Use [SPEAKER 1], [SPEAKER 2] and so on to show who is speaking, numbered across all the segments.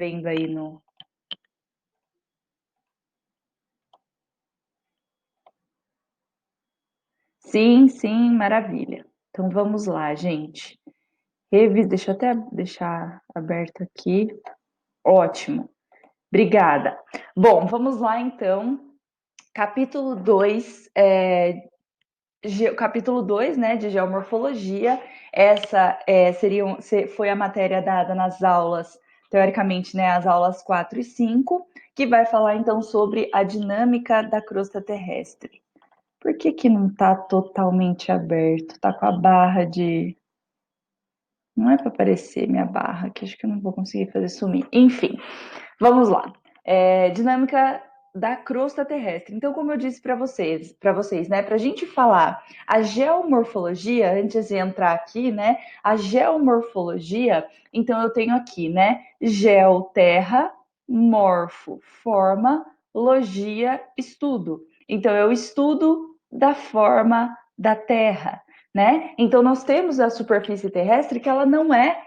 [SPEAKER 1] vendo aí no... Sim, sim, maravilha. Então vamos lá, gente. Deixa eu até deixar aberto aqui. Ótimo. Obrigada. Bom, vamos lá então. Capítulo 2, capítulo 2, né, de geomorfologia. Essa foi a matéria dada nas aulas, teoricamente, né, as aulas 4 e 5, que vai falar então sobre a dinâmica da crosta terrestre. Por que não está totalmente aberto? Está com a barra de... Não é para aparecer minha barra, que acho que eu não vou conseguir fazer sumir. Enfim, vamos lá. Dinâmica da crosta terrestre. Então, como eu disse para vocês, né, para a gente falar a geomorfologia, antes de entrar aqui, né, a geomorfologia, então eu tenho aqui, né, geo, terra, morfo, forma, logia, estudo. Então, eu estudo da forma da terra, né? Então, nós temos a superfície terrestre que ela não é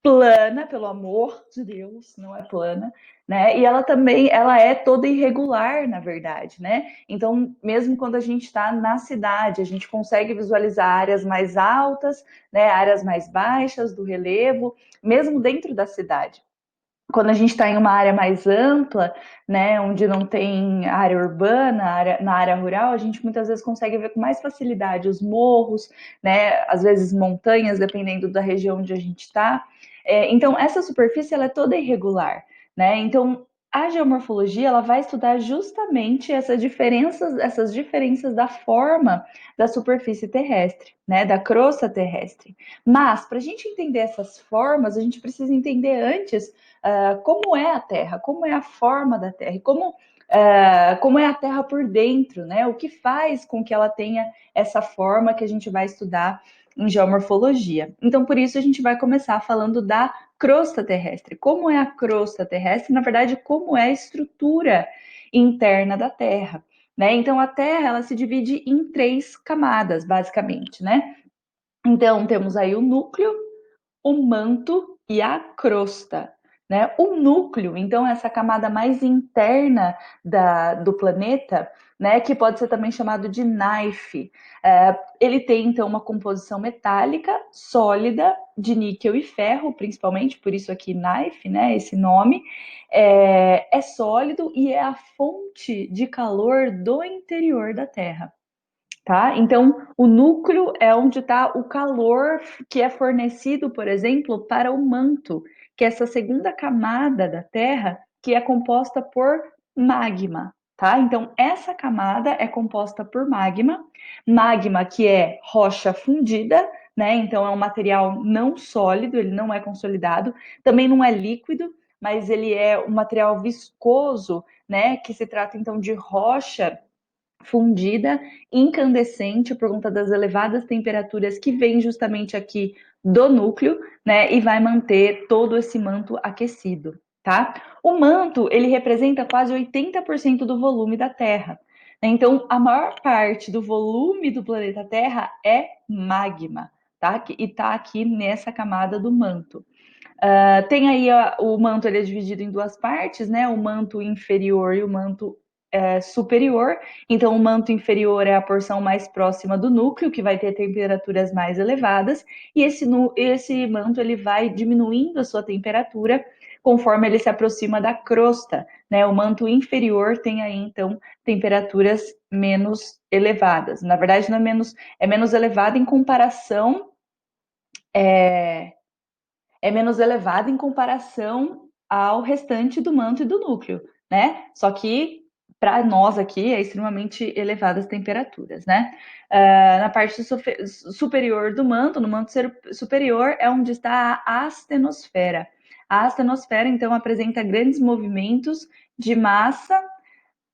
[SPEAKER 1] plana, pelo amor de Deus, não é plana, né? E ela também, ela é toda irregular, na verdade, né? Então, mesmo quando a gente está na cidade, a gente consegue visualizar áreas mais altas, né? Áreas mais baixas do relevo, mesmo dentro da cidade. Quando a gente está em uma área mais ampla, né, onde não tem área urbana, na área rural, a gente muitas vezes consegue ver com mais facilidade os morros, né, às vezes montanhas, dependendo da região onde a gente está. Então, essa superfície ela é toda irregular, né? Então, a geomorfologia ela vai estudar justamente essas diferenças da forma da superfície terrestre, né, da crosta terrestre. Mas, para a gente entender essas formas, a gente precisa entender antes como é a Terra, como é a forma da Terra, e como é a Terra por dentro, né? O que faz com que ela tenha essa forma que a gente vai estudar em geomorfologia. Então, por isso, a gente vai começar falando da crosta terrestre. Como é a crosta terrestre? Na verdade, como é a estrutura interna da Terra, né? Então, a Terra, ela se divide em 3 camadas, basicamente, né? Então, temos aí o núcleo, o manto e a crosta. Né? O núcleo, então, é essa camada mais interna do planeta, né, que pode ser também chamado de knife. Ele tem, então, uma composição metálica, sólida, de níquel e ferro, principalmente, por isso aqui knife, né, esse nome. É sólido e é a fonte de calor do interior da Terra. Tá? Então, o núcleo é onde está o calor que é fornecido, por exemplo, para o manto, que é essa segunda camada da Terra, que é composta por magma. Tá? Então, essa camada é composta por magma que é rocha fundida, né? Então, é um material não sólido, ele não é consolidado, também não é líquido, mas ele é um material viscoso, né? Que se trata então de rocha fundida, incandescente por conta das elevadas temperaturas que vem justamente aqui do núcleo, né, e vai manter todo esse manto aquecido, tá? O manto, ele representa quase 80% do volume da Terra. Então, a maior parte do volume do planeta Terra é magma, tá? E tá aqui nessa camada do manto. Tem aí o manto, ele é dividido em 2 partes, né? O manto inferior e o manto superior. Então, o manto inferior é a porção mais próxima do núcleo, que vai ter temperaturas mais elevadas, e esse manto ele vai diminuindo a sua temperatura conforme ele se aproxima da crosta, né? O manto inferior tem aí, então, temperaturas menos elevadas. Na verdade, não é menos elevada em comparação é menos elevada em comparação ao restante do manto e do núcleo, né? Só que para nós aqui é extremamente elevadas temperaturas, né? Na parte superior do manto, no manto superior, é onde está a astenosfera. A astenosfera, então, apresenta grandes movimentos de massa,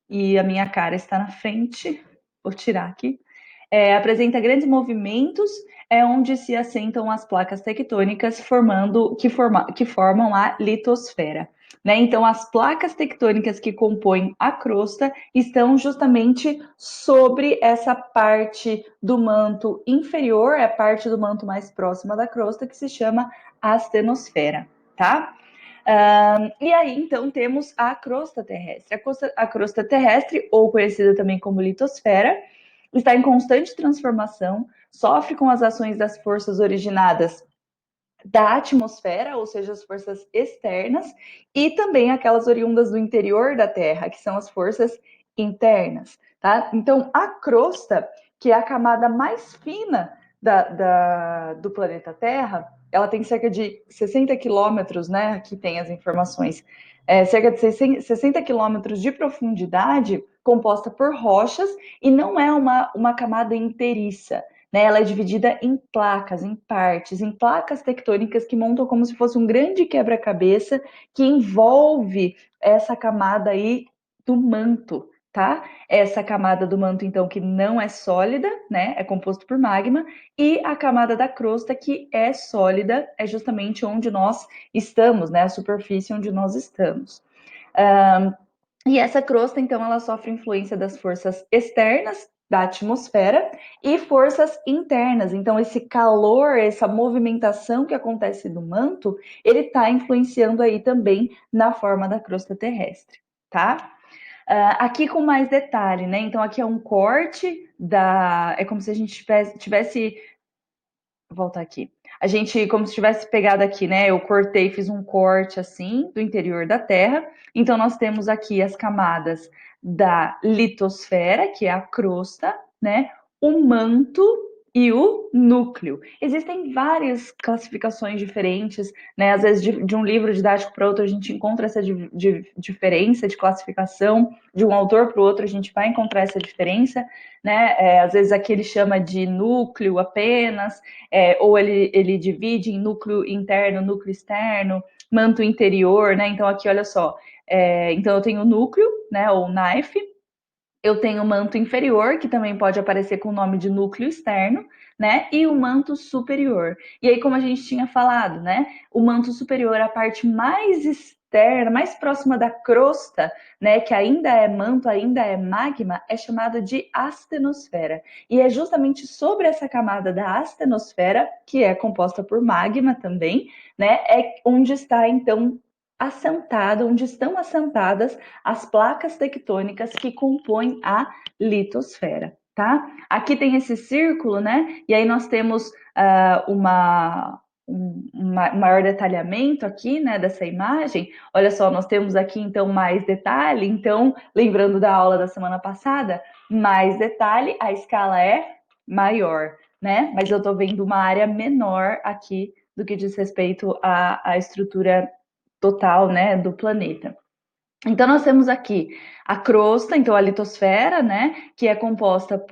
[SPEAKER 1] e a minha cara está na frente, vou tirar aqui, apresenta grandes movimentos, onde se assentam as placas tectônicas que formam a litosfera. Né? Então, as placas tectônicas que compõem a crosta estão justamente sobre essa parte do manto inferior, é a parte do manto mais próxima da crosta, que se chama astenosfera. Tá? E aí, então, temos a crosta terrestre. A crosta terrestre, ou conhecida também como litosfera, está em constante transformação, sofre com as ações das forças originadas da atmosfera, ou seja, as forças externas, e também aquelas oriundas do interior da Terra, que são as forças internas, tá? Então, a crosta, que é a camada mais fina do planeta Terra, ela tem cerca de 60 quilômetros, né? Aqui tem as informações. Cerca de 60 quilômetros de profundidade, composta por rochas, e não é uma camada inteiriça, né? Ela é dividida em placas, em partes, em placas tectônicas que montam como se fosse um grande quebra-cabeça que envolve essa camada aí do manto, tá? Essa camada do manto, então, que não é sólida, né? É composto por magma, e a camada da crosta, que é sólida, é justamente onde nós estamos, né? A superfície onde nós estamos. E essa crosta, então, ela sofre influência das forças externas da atmosfera e forças internas. Então, esse calor, essa movimentação que acontece no manto, ele está influenciando aí também na forma da crosta terrestre, tá? Aqui com mais detalhe, né? Então, aqui é um corte da. É como se a gente tivesse. Vou voltar aqui. A gente, como se tivesse pegado aqui, né? Eu cortei, fiz um corte assim do interior da Terra. Então, nós temos aqui as camadas da litosfera, que é a crosta, né? O manto e o núcleo. Existem várias classificações diferentes, né? Às vezes, de um livro didático para outro, a gente encontra essa diferença de classificação, de um autor para o outro, a gente vai encontrar essa diferença, né? Às vezes aqui ele chama de núcleo apenas, ou ele divide em núcleo interno, núcleo externo, manto interior, né? Então aqui, olha só, então eu tenho o núcleo, né, ou knife, eu tenho o manto inferior, que também pode aparecer com o nome de núcleo externo, né? E o manto superior. E aí, como a gente tinha falado, né? O manto superior, a parte mais externa, mais próxima da crosta, né? Que ainda é manto, ainda é magma, é chamado de astenosfera. E é justamente sobre essa camada da astenosfera, que é composta por magma também, né? É onde está, então, assentado, onde estão assentadas as placas tectônicas que compõem a litosfera, tá? Aqui tem esse círculo, né? E aí nós temos um maior detalhamento aqui, né, dessa imagem. Olha só, nós temos aqui então mais detalhe. Então, lembrando da aula da semana passada, mais detalhe, a escala é maior, né? Mas eu estou vendo uma área menor aqui do que diz respeito à estrutura total, né, do planeta. Então, nós temos aqui a crosta, então a litosfera, né, que é composta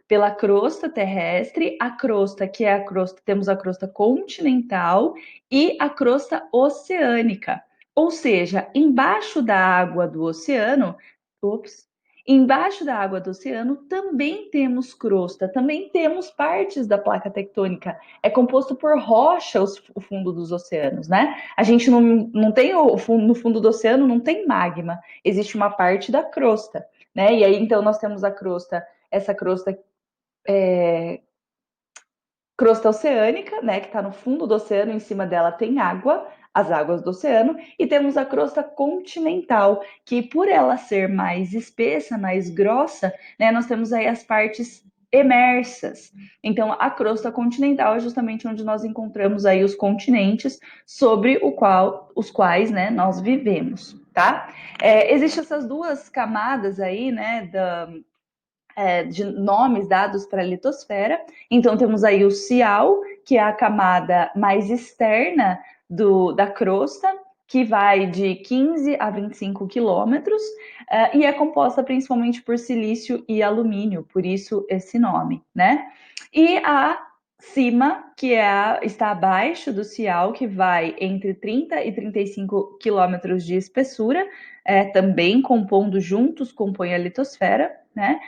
[SPEAKER 1] pela crosta terrestre, a crosta, que é a crosta, temos a crosta continental e a crosta oceânica. Ou seja, embaixo da água do oceano, ups, embaixo da água do oceano também temos crosta, também temos partes da placa tectônica. É composto por rocha o fundo dos oceanos, né? A gente não tem no fundo do oceano não tem magma, existe uma parte da crosta, né? E aí então nós temos a crosta, essa crosta crosta oceânica, né, que está no fundo do oceano, em cima dela tem água, as águas do oceano, e temos a crosta continental, que por ela ser mais espessa, mais grossa, né, nós temos aí as partes emersas. Então, a crosta continental é justamente onde nós encontramos aí os continentes sobre os quais, né, nós vivemos, tá? Existem essas duas camadas aí, né, de nomes dados para a litosfera. Então, temos aí o cial, que é a camada mais externa da crosta, que vai de 15 a 25 quilômetros, e é composta principalmente por silício e alumínio, por isso esse nome, né? E a cima, está abaixo do cial, que vai entre 30 e 35 quilômetros de espessura, também compondo juntos, compõe a litosfera, né?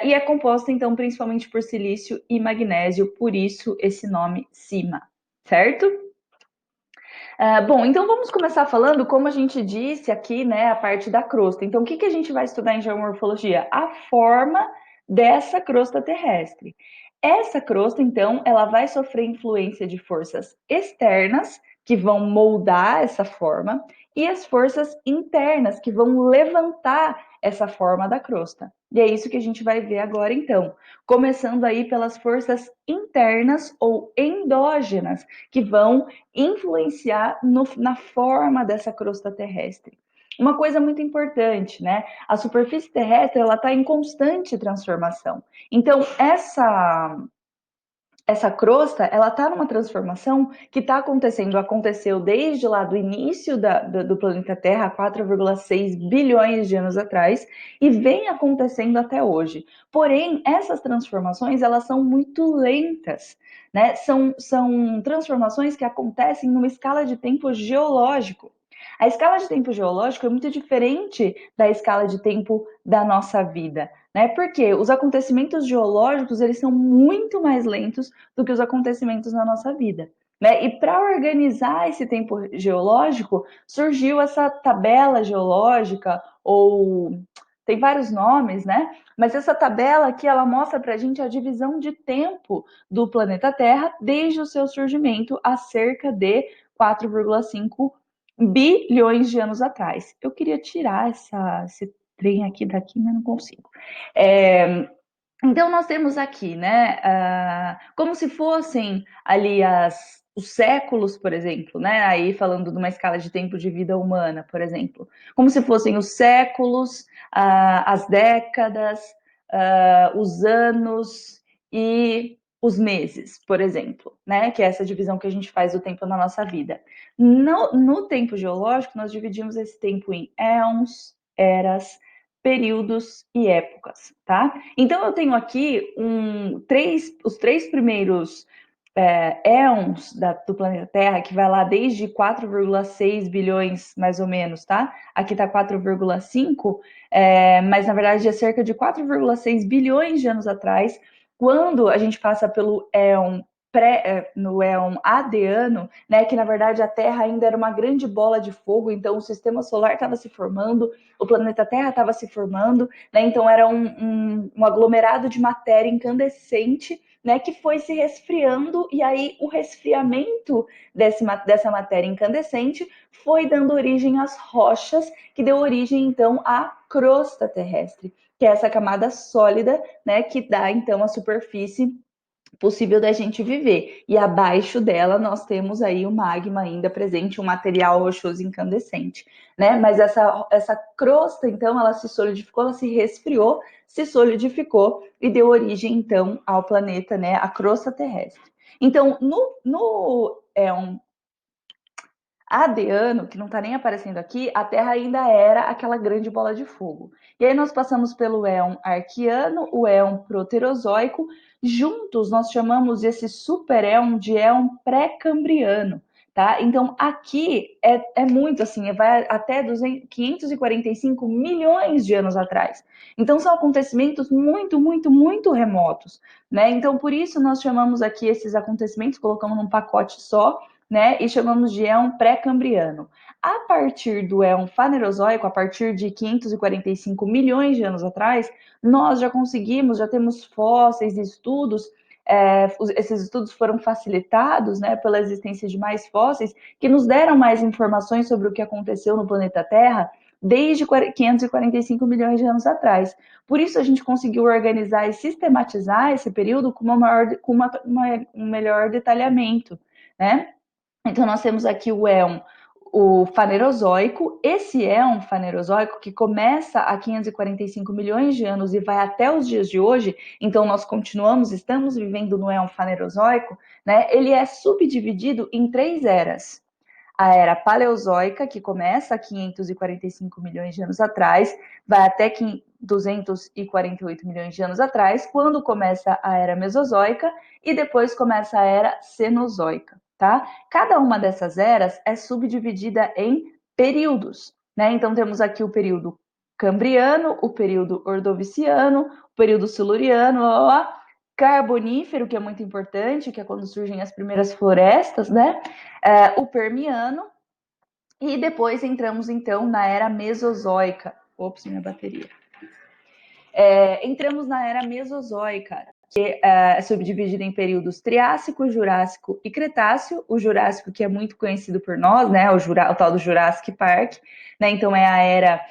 [SPEAKER 1] E é composta, então, principalmente por silício e magnésio, por isso esse nome cima, certo? Bom, então vamos começar falando, como a gente disse aqui, né, a parte da crosta. Então, o que a gente vai estudar em geomorfologia? A forma dessa crosta terrestre. Essa crosta, então, ela vai sofrer influência de forças externas, que vão moldar essa forma, e as forças internas, que vão levantar essa forma da crosta. E é isso que a gente vai ver agora, então. Começando aí pelas forças internas ou endógenas, que vão influenciar na forma dessa crosta terrestre. Uma coisa muito importante, né? A superfície terrestre, ela está em constante transformação. Então, essa crosta, ela está numa transformação que está aconteceu desde lá do início do planeta Terra, 4,6 bilhões de anos atrás, e vem acontecendo até hoje. Porém, essas transformações, elas são muito lentas, né? São transformações que acontecem numa escala de tempo geológico. A escala de tempo geológico é muito diferente da escala de tempo da nossa vida, né? Porque os acontecimentos geológicos, eles são muito mais lentos do que os acontecimentos na nossa vida, né? E para organizar esse tempo geológico, surgiu essa tabela geológica, ou tem vários nomes, né? Mas essa tabela aqui, ela mostra para a gente a divisão de tempo do planeta Terra desde o seu surgimento há cerca de 4,5 bilhões de anos atrás. Eu queria tirar esse trem aqui daqui, mas não consigo. Então, nós temos aqui, né, como se fossem ali os séculos, por exemplo, né, aí falando de uma escala de tempo de vida humana, por exemplo, como se fossem os séculos, as décadas, os anos e os meses, por exemplo, né, que é essa divisão que a gente faz do tempo na nossa vida. No tempo geológico, nós dividimos esse tempo em éons, eras, períodos e épocas, tá? Então eu tenho aqui os três primeiros éons do planeta Terra, que vai lá desde 4,6 bilhões, mais ou menos, tá? Aqui tá 4,5, mas na verdade é cerca de 4,6 bilhões de anos atrás, quando a gente passa pelo éon no éon Adeano, né, que na verdade a Terra ainda era uma grande bola de fogo, então o sistema solar estava se formando, o planeta Terra estava se formando, né, então era um aglomerado de matéria incandescente, né, que foi se resfriando, e aí o resfriamento dessa matéria incandescente foi dando origem às rochas, que deu origem então à crosta terrestre, que é essa camada sólida, né, que dá então a superfície possível da gente viver. E abaixo dela nós temos aí o magma ainda presente, um material rochoso incandescente, né? Mas essa crosta, então, ela se solidificou, ela se resfriou, se solidificou e deu origem, então, ao planeta, né? A crosta terrestre. Então, no Adeano, que não está nem aparecendo aqui, a Terra ainda era aquela grande bola de fogo. E aí nós passamos pelo éon Arquiano, o éon Proterozoico. Juntos nós chamamos esse superéon de éon Pré-Cambriano, tá? Então aqui é muito assim, vai até 545 milhões de anos atrás. Então são acontecimentos muito, muito, muito remotos, né? Então por isso nós chamamos aqui esses acontecimentos, colocamos num pacote só, né? E chamamos de éon pré-cambriano. A partir do éon fanerozoico, a partir de 545 milhões de anos atrás, nós já temos fósseis e estudos. Esses estudos foram facilitados, né, pela existência de mais fósseis que nos deram mais informações sobre o que aconteceu no planeta Terra desde 545 milhões de anos atrás. Por isso a gente conseguiu organizar e sistematizar esse período com um melhor detalhamento, né? Então, nós temos aqui o fanerozoico. Esse éon fanerozoico, que começa há 545 milhões de anos e vai até os dias de hoje, então nós estamos vivendo no éon fanerozoico, né? Ele é subdividido em 3 eras. A era paleozoica, que começa há 545 milhões de anos atrás, vai até 248 milhões de anos atrás, quando começa a era mesozoica, e depois começa a era cenozoica, tá? Cada uma dessas eras é subdividida em períodos, né? Então temos aqui o período cambriano, o período ordoviciano, o período siluriano, carbonífero, que é muito importante, que é quando surgem as primeiras florestas, né? O permiano, e depois entramos então na era mesozoica. Ops, minha bateria. Entramos na era mesozoica, que é subdividida em períodos Triássico, Jurássico e Cretáceo. O Jurássico, que é muito conhecido por nós, né, o tal do Jurassic Park, né, então é a era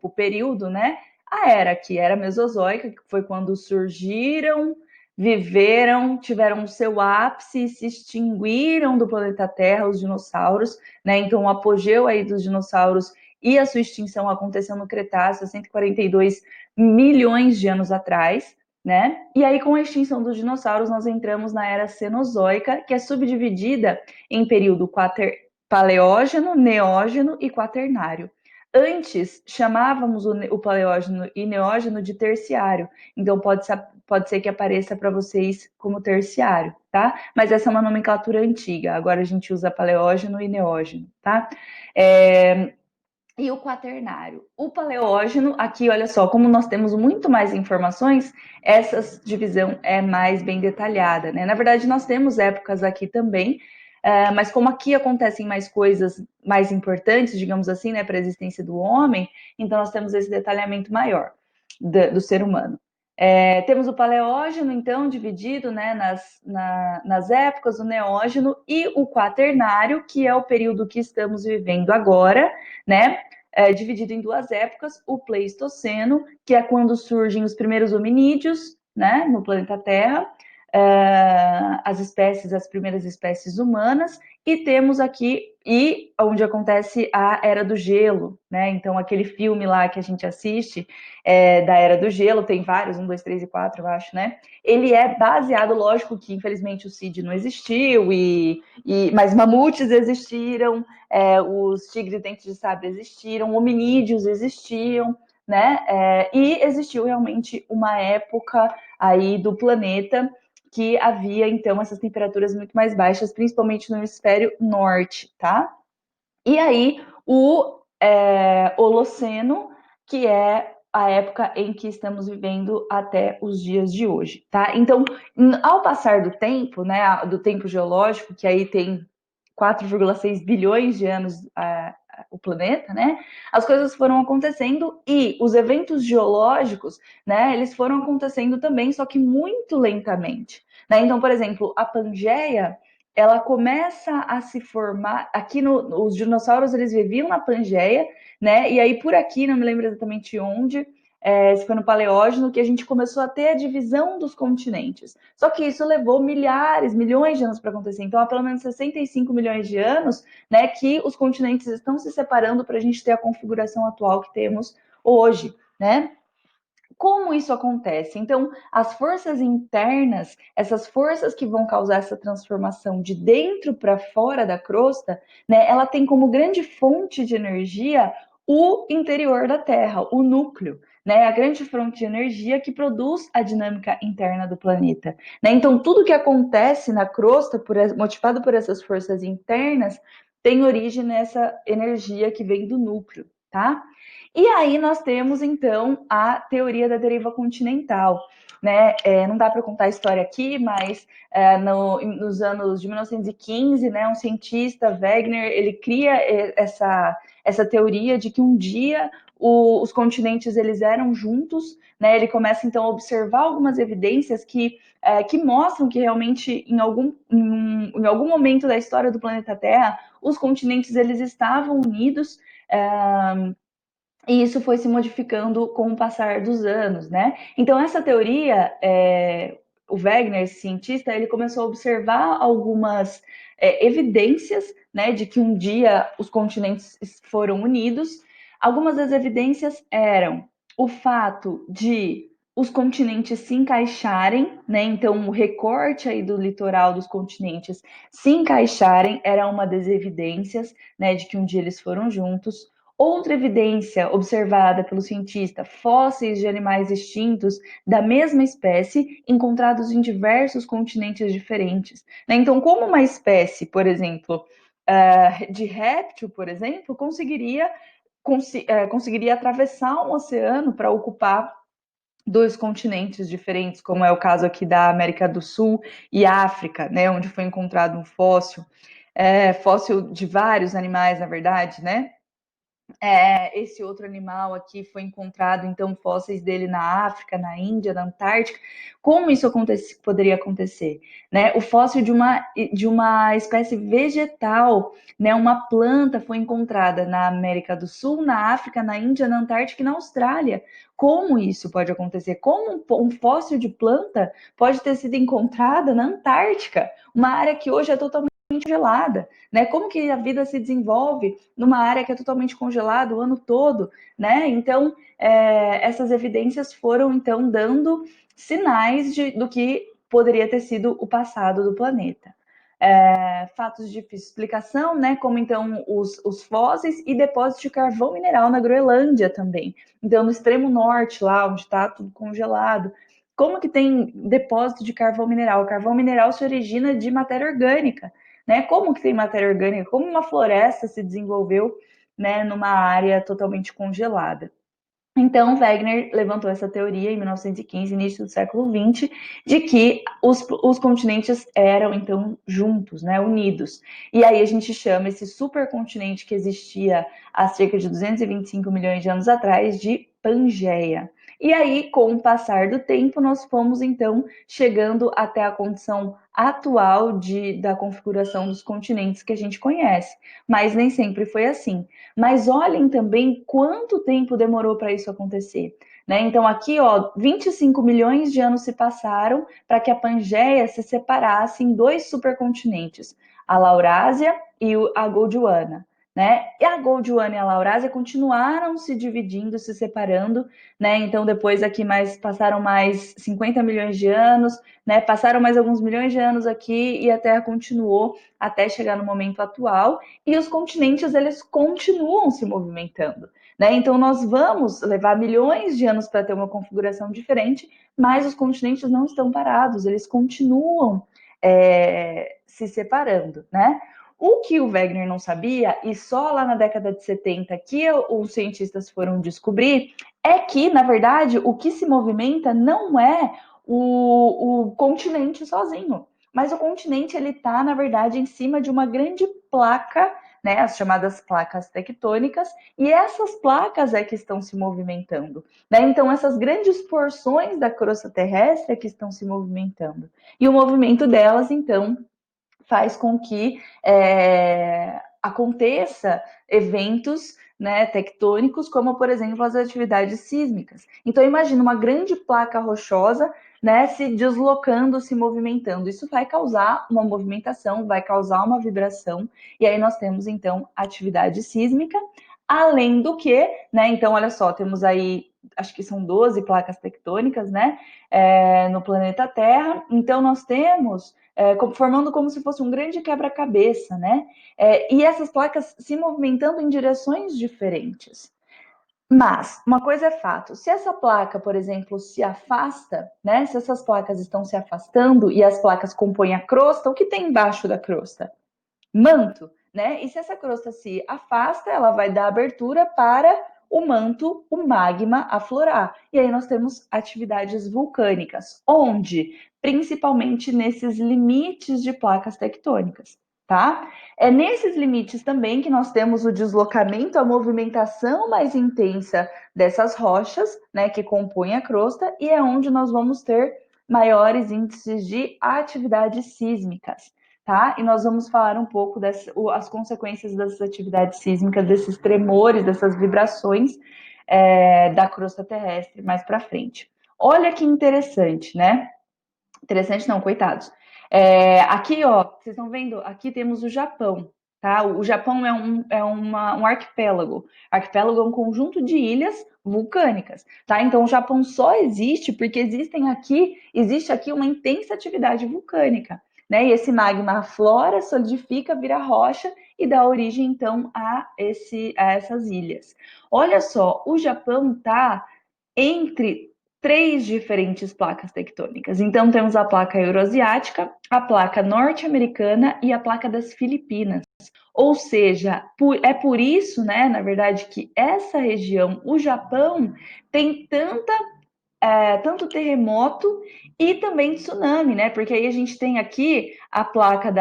[SPEAKER 1] o período, né, a era que era Mesozoica, que foi quando surgiram, viveram, tiveram o seu ápice, se extinguiram do planeta Terra os dinossauros, né, então o apogeu aí dos dinossauros e a sua extinção aconteceu no Cretáceo, 142 milhões de anos atrás, né? E aí, com a extinção dos dinossauros, nós entramos na era Cenozoica, que é subdividida em período paleógeno, neógeno e quaternário. Antes, chamávamos o paleógeno e neógeno de terciário, então pode ser que apareça para vocês como terciário, tá? Mas essa é uma nomenclatura antiga, agora a gente usa paleógeno e neógeno, tá? E o quaternário. O paleógeno, aqui, olha só, como nós temos muito mais informações, essa divisão é mais bem detalhada, né? Na verdade, nós temos épocas aqui também, mas como aqui acontecem mais coisas mais importantes, digamos assim, né, para a existência do homem, então nós temos esse detalhamento maior do ser humano. Temos o paleógeno, então, dividido, né, nas épocas, o neógeno e o quaternário, que é o período que estamos vivendo agora, né? Dividido em duas épocas, o Pleistoceno, que é quando surgem os primeiros hominídeos, né, no planeta Terra, as primeiras espécies humanas, e temos aqui, e onde acontece a Era do Gelo, né? Então, aquele filme lá que a gente assiste, da Era do Gelo, tem vários, 1, 2, 3 e 4, eu acho, né? Ele é baseado, lógico que infelizmente o Cid não existiu, mas mamutes existiram, os tigres dentes de sabre existiram, hominídeos existiam, né? E existiu realmente uma época aí do planeta que havia, então, essas temperaturas muito mais baixas, principalmente no hemisfério norte, tá? E aí, o Holoceno, que é a época em que estamos vivendo até os dias de hoje, tá? Então, ao passar do tempo, né, do tempo geológico, que aí tem 4,6 bilhões de anos o planeta, né? As coisas foram acontecendo e os eventos geológicos, né? Eles foram acontecendo também, só que muito lentamente, né? Então, por exemplo, a Pangeia, ela começa a se formar aqui os dinossauros, eles viviam na Pangeia, né? E aí por aqui, não me lembro exatamente onde, se foi no Paleógeno, que a gente começou a ter a divisão dos continentes. Só que isso levou milhões de anos para acontecer. Então, há pelo menos 65 milhões de anos, né, que os continentes estão se separando para a gente ter a configuração atual que temos hoje, né? Como isso acontece? Então, as forças internas, essas forças que vão causar essa transformação de dentro para fora da crosta, né, ela tem como grande fonte de energia o interior da Terra, o núcleo, né, a grande fonte de energia que produz a dinâmica interna do planeta. Né? Então, tudo que acontece na crosta, motivado por essas forças internas, tem origem nessa energia que vem do núcleo, tá? E aí nós temos, então, a teoria da deriva continental. Né? Não dá para contar a história aqui, mas nos anos de 1915, né, um cientista, Wegener, ele cria essa teoria de que um dia os continentes eles eram juntos, né? Ele começa, então, a observar algumas evidências que mostram que realmente em algum momento da história do planeta Terra, os continentes eles estavam unidos, e isso foi se modificando com o passar dos anos, né? Então, essa teoria, o Wegener, esse cientista, ele começou a observar algumas evidências, né, de que um dia os continentes foram unidos. Algumas das evidências eram o fato de os continentes se encaixarem, né? Então, o recorte aí do litoral dos continentes se encaixarem era uma das evidências, né, de que um dia eles foram juntos. Outra evidência observada pelo cientista, fósseis de animais extintos da mesma espécie encontrados em diversos continentes diferentes. Né? Então, como uma espécie, por exemplo, de réptil, por exemplo, conseguiria atravessar um oceano para ocupar dois continentes diferentes, como é o caso aqui da América do Sul e África, né, onde foi encontrado um fóssil de vários animais, na verdade, né? Esse outro animal aqui foi encontrado, então, fósseis dele na África, na Índia, na Antártica. Como isso poderia acontecer? Né? O fóssil de uma espécie vegetal, né? Uma planta foi encontrada na América do Sul, na África, na Índia, na Antártica e na Austrália. Como isso pode acontecer? Como um fóssil de planta pode ter sido encontrada na Antártica, uma área que hoje é totalmente congelada, né? Como que a vida se desenvolve numa área que é totalmente congelada o ano todo, né? Então, essas evidências foram, então, dando sinais do que poderia ter sido o passado do planeta. Fatos de difícil explicação, né? Como, então, os fósseis e depósitos de carvão mineral na Groenlândia também. Então, no extremo norte, lá onde está tudo congelado, como que tem depósito de carvão mineral? O carvão mineral se origina de matéria orgânica, né? Como que tem matéria orgânica? Como uma floresta se desenvolveu, né, numa área totalmente congelada? Então, Wegener levantou essa teoria em 1915, início do século XX, de que os continentes eram, então, juntos, né, unidos. E aí a gente chama esse supercontinente que existia há cerca de 225 milhões de anos atrás de Pangeia. E aí, com o passar do tempo, nós fomos, então, chegando até a condição atual da configuração dos continentes que a gente conhece. Mas nem sempre foi assim. Mas olhem também quanto tempo demorou para isso acontecer. Né? Então, aqui, 25 milhões de anos se passaram para que a Pangeia se separasse em dois supercontinentes, a Laurásia e a Gondwana. Né? E a Gondwana e a Laurásia continuaram se dividindo, se separando, né? Então depois aqui passaram mais 50 milhões de anos, né? Passaram mais alguns milhões de anos aqui e a Terra continuou até chegar no momento atual, e os continentes eles continuam se movimentando, né? Então nós vamos levar milhões de anos para ter uma configuração diferente, mas os continentes não estão parados, eles continuam se separando, né? O que o Wegener não sabia, e só lá na década de 70 que os cientistas foram descobrir, é que, na verdade, o que se movimenta não é o continente sozinho, mas o continente ele está, na verdade, em cima de uma grande placa, né, as chamadas placas tectônicas, e essas placas é que estão se movimentando. Né? Então, essas grandes porções da crosta terrestre é que estão se movimentando. E o movimento delas, então, faz com que aconteça eventos, né, tectônicos, como, por exemplo, as atividades sísmicas. Então, imagina uma grande placa rochosa, né, se deslocando, se movimentando. Isso vai causar uma movimentação, vai causar uma vibração, e aí nós temos, então, atividade sísmica. Além do que, né, então, olha só, temos aí, acho que são 12 placas tectônicas, né, no planeta Terra. Então, nós temos formando como se fosse um grande quebra-cabeça, né? E essas placas se movimentando em direções diferentes. Mas uma coisa é fato: se essa placa, por exemplo, se afasta, né? Se essas placas estão se afastando e as placas compõem a crosta, o que tem embaixo da crosta? Manto, né? E se essa crosta se afasta, ela vai dar abertura para o manto, o magma aflorar. E aí nós temos atividades vulcânicas, onde principalmente nesses limites de placas tectônicas, tá? É nesses limites também que nós temos o deslocamento, a movimentação mais intensa dessas rochas, né, que compõem a crosta, e é onde nós vamos ter maiores índices de atividades sísmicas. Tá? E nós vamos falar um pouco das consequências dessas atividades sísmicas, desses tremores, dessas vibrações da crosta terrestre mais para frente. Olha que interessante, né? Interessante não, coitados. Aqui, ó, vocês estão vendo? Aqui temos o Japão, tá? O Japão um arquipélago. Arquipélago é um conjunto de ilhas vulcânicas, tá? Então o Japão só existe porque existe aqui uma intensa atividade vulcânica, né? E esse magma aflora, solidifica, vira rocha e dá origem então a essas ilhas. Olha só, o Japão tá entre três diferentes placas tectônicas. Então, temos a placa euroasiática, a placa norte-americana e a placa das Filipinas. Ou seja, é por isso, né, na verdade, que essa região, o Japão, tem tanta tanto terremoto e também tsunami, né? Porque aí a gente tem aqui a placa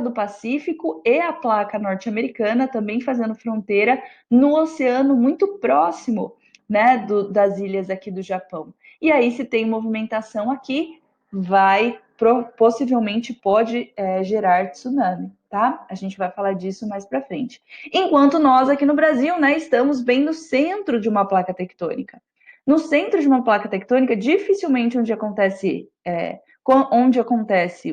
[SPEAKER 1] do Pacífico e a placa norte-americana também fazendo fronteira no oceano muito próximo, né, das ilhas aqui do Japão. E aí, se tem movimentação aqui, possivelmente pode gerar tsunami, tá? A gente vai falar disso mais para frente. Enquanto nós aqui no Brasil, né, estamos bem no centro de uma placa tectônica. No centro de uma placa tectônica, dificilmente onde acontece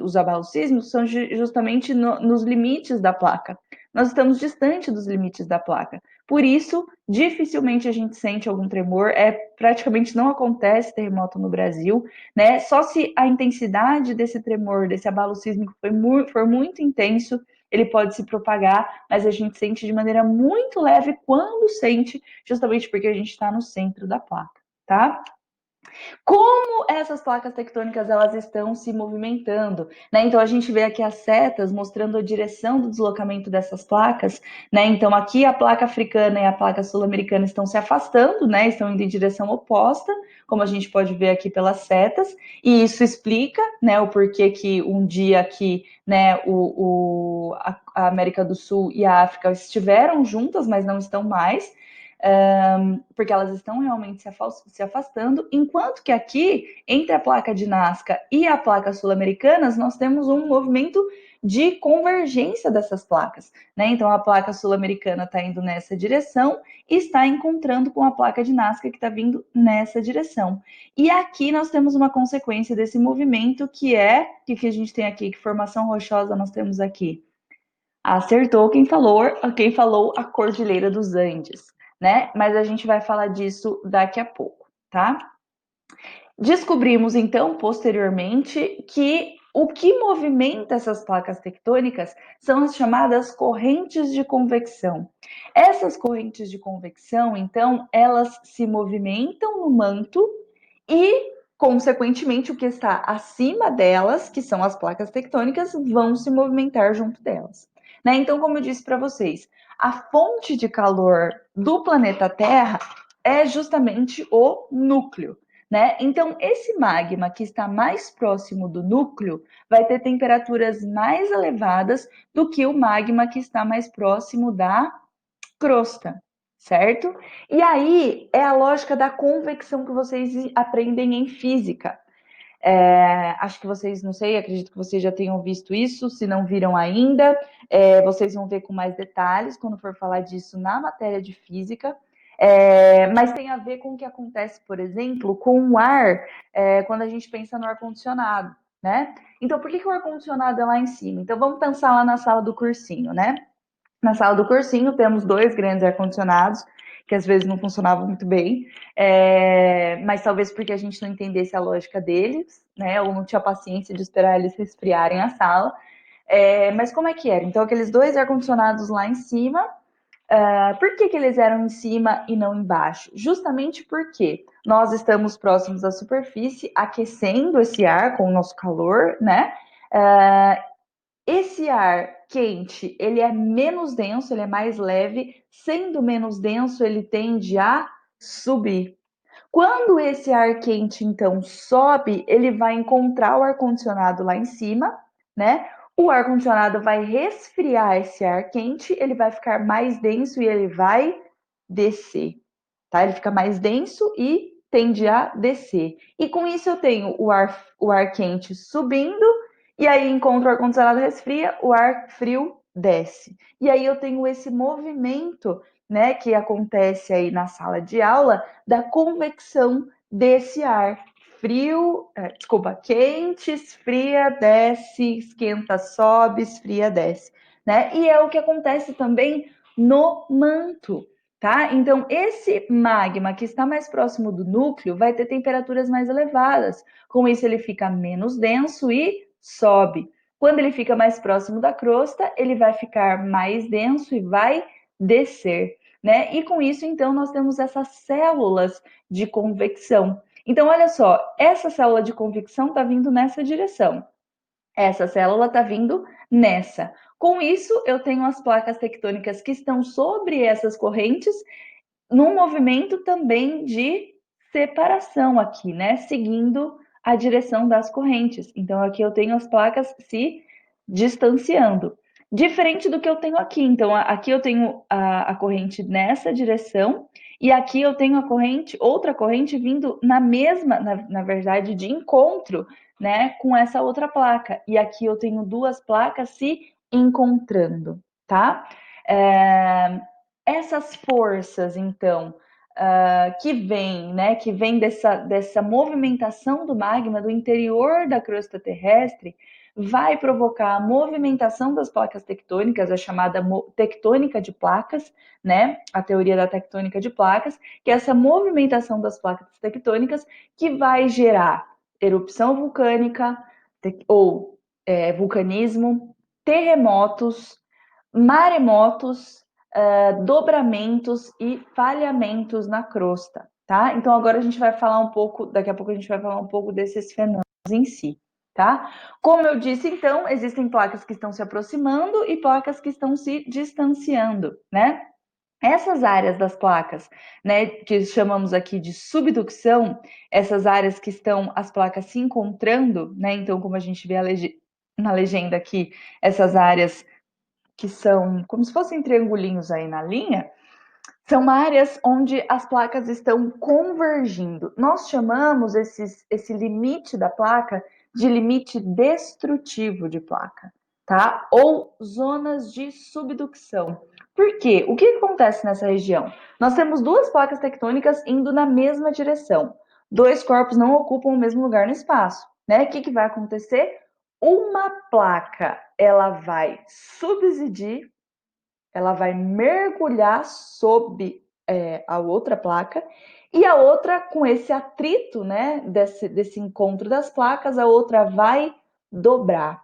[SPEAKER 1] os abalos sísmicos são justamente nos limites da placa. Nós estamos distante dos limites da placa. Por isso, dificilmente a gente sente algum tremor. Praticamente não acontece terremoto no Brasil, né? Só se a intensidade desse tremor, desse abalo sísmico for muito intenso, ele pode se propagar, mas a gente sente de maneira muito leve quando sente, justamente porque a gente está no centro da placa, tá? Como essas placas tectônicas elas estão se movimentando, né? Então a gente vê aqui as setas mostrando a direção do deslocamento dessas placas, né? Então aqui a placa africana e a placa sul-americana estão se afastando, né? Estão indo em direção oposta, como a gente pode ver aqui pelas setas, e isso explica, né, o porquê que um dia aqui, né, a América do Sul e a África estiveram juntas, mas não estão mais. Porque elas estão realmente se afastando, enquanto que aqui, entre a placa de Nazca e a placa sul-americanas, nós temos um movimento de convergência dessas placas, né? Então a placa sul-americana está indo nessa direção e está encontrando com a placa de Nazca que está vindo nessa direção. E aqui nós temos uma consequência desse movimento que é, o que a gente tem aqui, que formação rochosa nós temos aqui? Acertou quem falou a Cordilheira dos Andes, né? Mas a gente vai falar disso daqui a pouco, tá? Descobrimos então, posteriormente, que o que movimenta essas placas tectônicas são as chamadas correntes de convecção. Essas correntes de convecção, então, elas se movimentam no manto e, consequentemente, o que está acima delas, que são as placas tectônicas, vão se movimentar junto delas. Né? Então, como eu disse para vocês, a fonte de calor do planeta Terra é justamente o núcleo. Né? Então, esse magma que está mais próximo do núcleo vai ter temperaturas mais elevadas do que o magma que está mais próximo da crosta, certo? E aí é a lógica da convecção que vocês aprendem em física. Acho que vocês, não sei, acredito que vocês já tenham visto isso, se não viram ainda, vocês vão ver com mais detalhes quando for falar disso na matéria de física. Mas tem a ver com o que acontece, por exemplo, com o ar, quando a gente pensa no ar-condicionado, né? Então, por que o ar-condicionado é lá em cima? Então, vamos pensar lá na sala do cursinho, né? Na sala do cursinho temos 2 grandes ar-condicionados, que às vezes não funcionavam muito bem, mas talvez porque a gente não entendesse a lógica deles, né? Ou não tinha paciência de esperar eles resfriarem a sala. Mas como é que era? Então, aqueles 2 ar-condicionados lá em cima, por que eles eram em cima e não embaixo? Justamente porque nós estamos próximos da superfície, aquecendo esse ar com o nosso calor, né? Esse ar quente, ele é menos denso, ele é mais leve, sendo menos denso, ele tende a subir. Quando esse ar quente, então, sobe, ele vai encontrar o ar-condicionado lá em cima, né? O ar-condicionado vai resfriar esse ar quente, ele vai ficar mais denso e ele vai descer, tá? Ele fica mais denso e tende a descer. E com isso eu tenho o ar quente subindo, e aí encontro o ar-condicionado resfria, o ar frio desce. E aí eu tenho esse movimento, né, que acontece aí na sala de aula, da convecção desse ar quente, esfria, desce, esquenta, sobe, esfria, desce, né? E é o que acontece também no manto, tá? Então, esse magma que está mais próximo do núcleo vai ter temperaturas mais elevadas. Com isso, ele fica menos denso e sobe. Quando ele fica mais próximo da crosta, ele vai ficar mais denso e vai descer, né? E com isso, então, nós temos essas células de convecção. Então, olha só, essa célula de convecção está vindo nessa direção. Essa célula está vindo nessa. Com isso, eu tenho as placas tectônicas que estão sobre essas correntes, num movimento também de separação aqui, né? Seguindo a direção das correntes. Então, aqui eu tenho as placas se distanciando. Diferente do que eu tenho aqui. Então, aqui eu tenho a corrente nessa direção e aqui eu tenho a corrente, outra corrente vindo na mesma, na verdade, de encontro, né, com essa outra placa. E aqui eu tenho duas placas se encontrando, tá? Essas forças, então, que vem dessa movimentação do magma do interior da crosta terrestre, vai provocar a movimentação das placas tectônicas, a chamada tectônica de placas, né? A teoria da tectônica de placas, que é essa movimentação das placas tectônicas que vai gerar erupção vulcânica ou vulcanismo, terremotos, maremotos, dobramentos e falhamentos na crosta, tá? Então agora a gente vai falar um pouco, daqui a pouco a gente vai falar um pouco desses fenômenos em si, tá? Como eu disse, então, existem placas que estão se aproximando e placas que estão se distanciando, né? Essas áreas das placas, né, que chamamos aqui de subducção, essas áreas que estão as placas se encontrando, né? Então, como a gente vê na legenda aqui, essas áreas que são como se fossem triangulinhos aí na linha, são áreas onde as placas estão convergindo. Nós chamamos esse limite da placa de limite destrutivo de placa, tá? Ou zonas de subducção. Por quê? O que acontece nessa região? Nós temos duas placas tectônicas indo na mesma direção. Dois corpos não ocupam o mesmo lugar no espaço, né? O que vai acontecer? Uma placa, ela vai subsidir, ela vai mergulhar sob a outra placa, e a outra, com esse atrito, né, desse encontro das placas, a outra vai dobrar,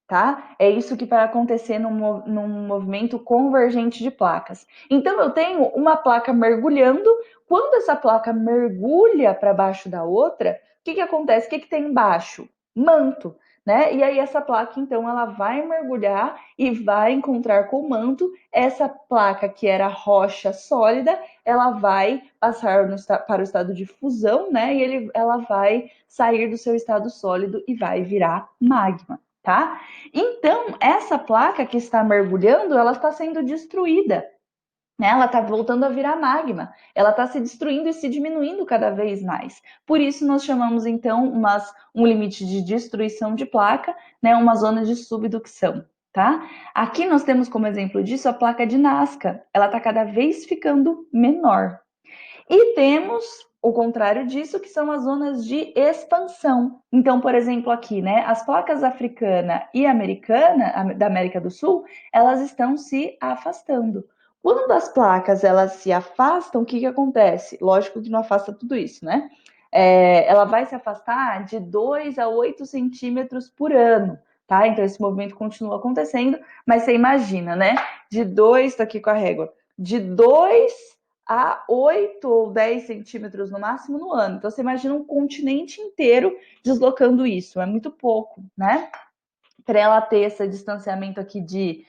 [SPEAKER 1] tá? É isso que vai acontecer num movimento convergente de placas. Então, eu tenho uma placa mergulhando, quando essa placa mergulha para baixo da outra, o que acontece? O que tem embaixo? Manto. Né? E aí essa placa, então, ela vai mergulhar e vai encontrar com o manto. Essa placa, que era rocha sólida, ela vai passar para o estado de fusão, né? E ela vai sair do seu estado sólido e vai virar magma, tá? Então, essa placa que está mergulhando, ela está sendo destruída, né? Ela está voltando a virar magma, ela está se destruindo e se diminuindo cada vez mais. Por isso, nós chamamos, então, um limite de destruição de placa, né? Uma zona de subducção, tá? Aqui nós temos como exemplo disso a placa de Nazca, ela está cada vez ficando menor. E temos o contrário disso, que são as zonas de expansão. Então, por exemplo, aqui, né, as placas africana e americana, da América do Sul, elas estão se afastando. Quando as placas elas se afastam, o que acontece? Lógico que não afasta tudo isso, né? Ela vai se afastar de 2 a 8 centímetros por ano, tá? Então, esse movimento continua acontecendo, mas você imagina, né? De 2, tô aqui com a régua, de 2 a 8 ou 10 centímetros no máximo no ano. Então, você imagina um continente inteiro deslocando isso. É muito pouco, né? Para ela ter esse distanciamento aqui de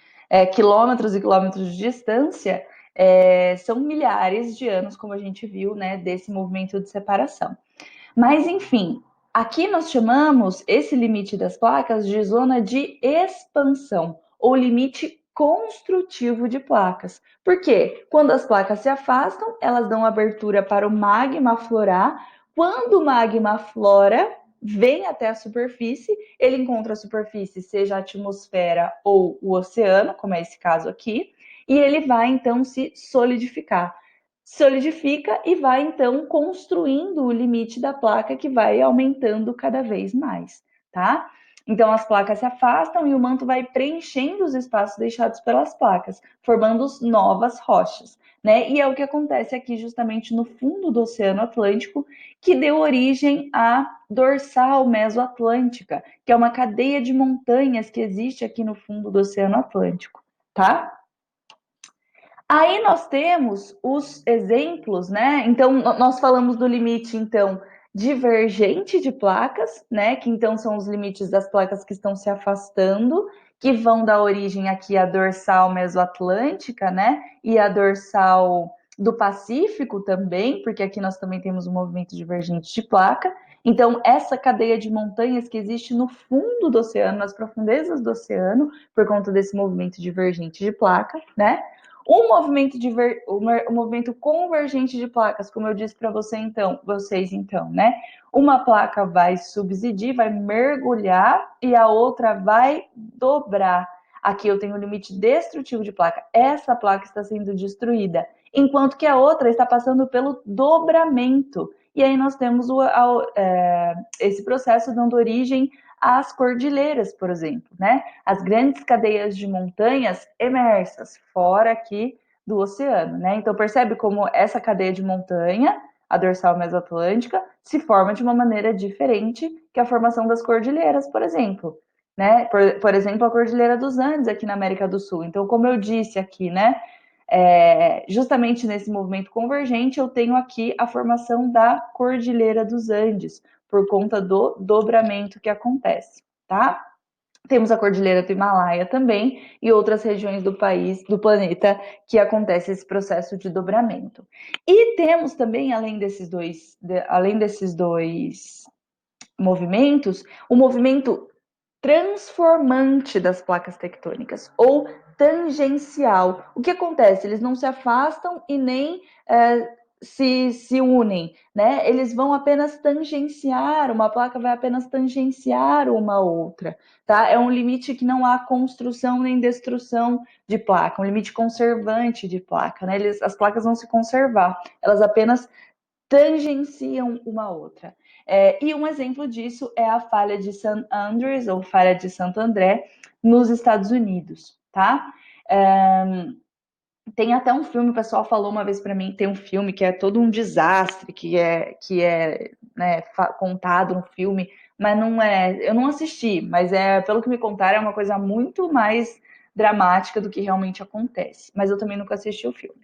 [SPEAKER 1] quilômetros e quilômetros de distância, são milhares de anos, como a gente viu, né, desse movimento de separação. Mas, enfim, aqui nós chamamos esse limite das placas de zona de expansão, ou limite construtivo de placas. Por quê? Quando as placas se afastam, elas dão abertura para o magma aflorar. Quando o magma aflora, vem até a superfície, ele encontra a superfície, seja a atmosfera ou o oceano, como é esse caso aqui, e ele vai então se solidifica e vai então construindo o limite da placa, que vai aumentando cada vez mais, tá? Então as placas se afastam e o manto vai preenchendo os espaços deixados pelas placas, formando novas rochas, né? E é o que acontece aqui justamente no fundo do Oceano Atlântico, que deu origem à dorsal mesoatlântica, que é uma cadeia de montanhas que existe aqui no fundo do Oceano Atlântico, tá? Aí nós temos os exemplos, né? Então, nós falamos do limite, então, divergente de placas, né? Que então são os limites das placas que estão se afastando, que vão dar origem aqui à dorsal mesoatlântica, né? E à dorsal do Pacífico também, porque aqui nós também temos um movimento divergente de placa. Então, essa cadeia de montanhas que existe no fundo do oceano, nas profundezas do oceano, por conta desse movimento divergente de placa, né? Um movimento convergente de placas, como eu disse para vocês, né? Uma placa vai subsidir, vai mergulhar e a outra vai dobrar. Aqui eu tenho o limite destrutivo de placa. Essa placa está sendo destruída, enquanto que a outra está passando pelo dobramento. E aí nós temos esse processo dando origem às cordilheiras, por exemplo, né? As grandes cadeias de montanhas emersas, fora aqui do oceano, né? Então percebe como essa cadeia de montanha, a dorsal mesoatlântica, se forma de uma maneira diferente que a formação das cordilheiras, por exemplo. Né? Por exemplo, a Cordilheira dos Andes aqui na América do Sul. Então, como eu disse aqui, né? Justamente nesse movimento convergente, eu tenho aqui a formação da Cordilheira dos Andes, por conta do dobramento que acontece, tá? Temos a Cordilheira do Himalaia também e outras regiões do país, do planeta, que acontece esse processo de dobramento. E temos também, além desses dois movimentos, o movimento transformante das placas tectônicas, ou tangencial. O que acontece? Eles não se afastam e nem se unem, né? Eles vão apenas tangenciar, uma placa vai apenas tangenciar uma outra, tá? É um limite que não há construção nem destruição de placa, um limite conservante de placa, né? As placas vão se conservar, elas apenas tangenciam uma outra. E um exemplo disso é a falha de St. Andrews, ou falha de Santo André, nos Estados Unidos, tá? Tem até um filme, o pessoal falou uma vez para mim, tem um filme que é todo um desastre, que é né, contado no filme, mas não é, eu não assisti, mas pelo que me contaram, é uma coisa muito mais dramática do que realmente acontece. Mas eu também nunca assisti o filme.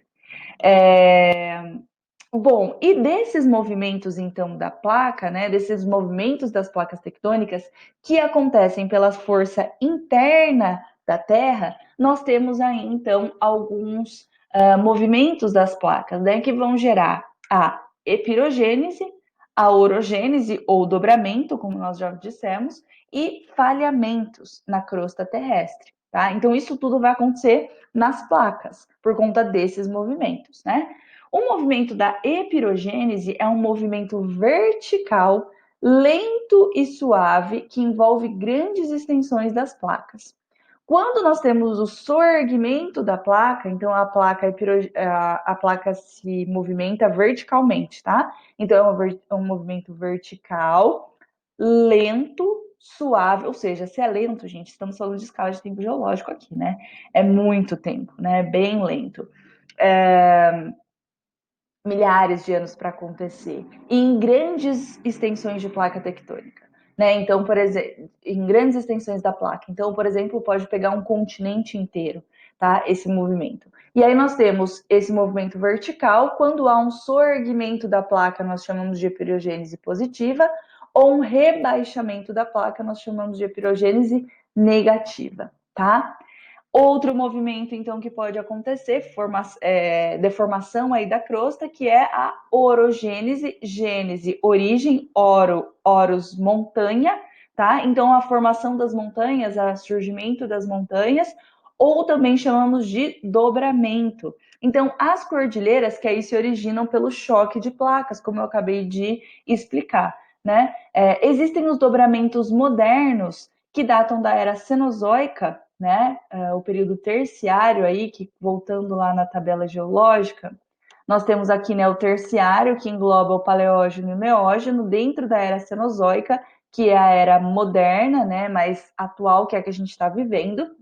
[SPEAKER 1] Bom, e desses movimentos, então, da placa, né, desses movimentos das placas tectônicas que acontecem pela força interna da Terra, nós temos aí, então, alguns movimentos das placas, né, que vão gerar a epirogênese, a orogênese, ou dobramento, como nós já dissemos, e falhamentos na crosta terrestre, tá? Então, isso tudo vai acontecer nas placas, por conta desses movimentos, né? O movimento da epirogênese é um movimento vertical, lento e suave, que envolve grandes extensões das placas. Quando nós temos o soerguimento da placa, então a placa se movimenta verticalmente, tá? Então é um movimento vertical, lento, suave, ou seja, se é lento, gente, estamos falando de escala de tempo geológico aqui, né? É muito tempo, né? Bem lento. Milhares de anos para acontecer, em grandes extensões de placa tectônica. Né? Então, por exemplo, em grandes extensões da placa. Então, por exemplo, pode pegar um continente inteiro, tá? Esse movimento. E aí nós temos esse movimento vertical, quando há um soerguimento da placa, nós chamamos de epirogênese positiva, ou um rebaixamento da placa, nós chamamos de epirogênese negativa, tá? Outro movimento, então, que pode acontecer, deformação aí da crosta, que é a orogênese, gênese, origem, oros, montanha, tá? Então, a formação das montanhas, o surgimento das montanhas, ou também chamamos de dobramento. Então, as cordilheiras que aí se originam pelo choque de placas, como eu acabei de explicar, né? Existem os dobramentos modernos, que datam da era Cenozoica, né, o período terciário aí, que voltando lá na tabela geológica, nós temos aqui, né, o terciário, que engloba o paleógeno e o neógeno, dentro da era Cenozoica, que é a era moderna, né, mais atual, que é a que a gente está vivendo.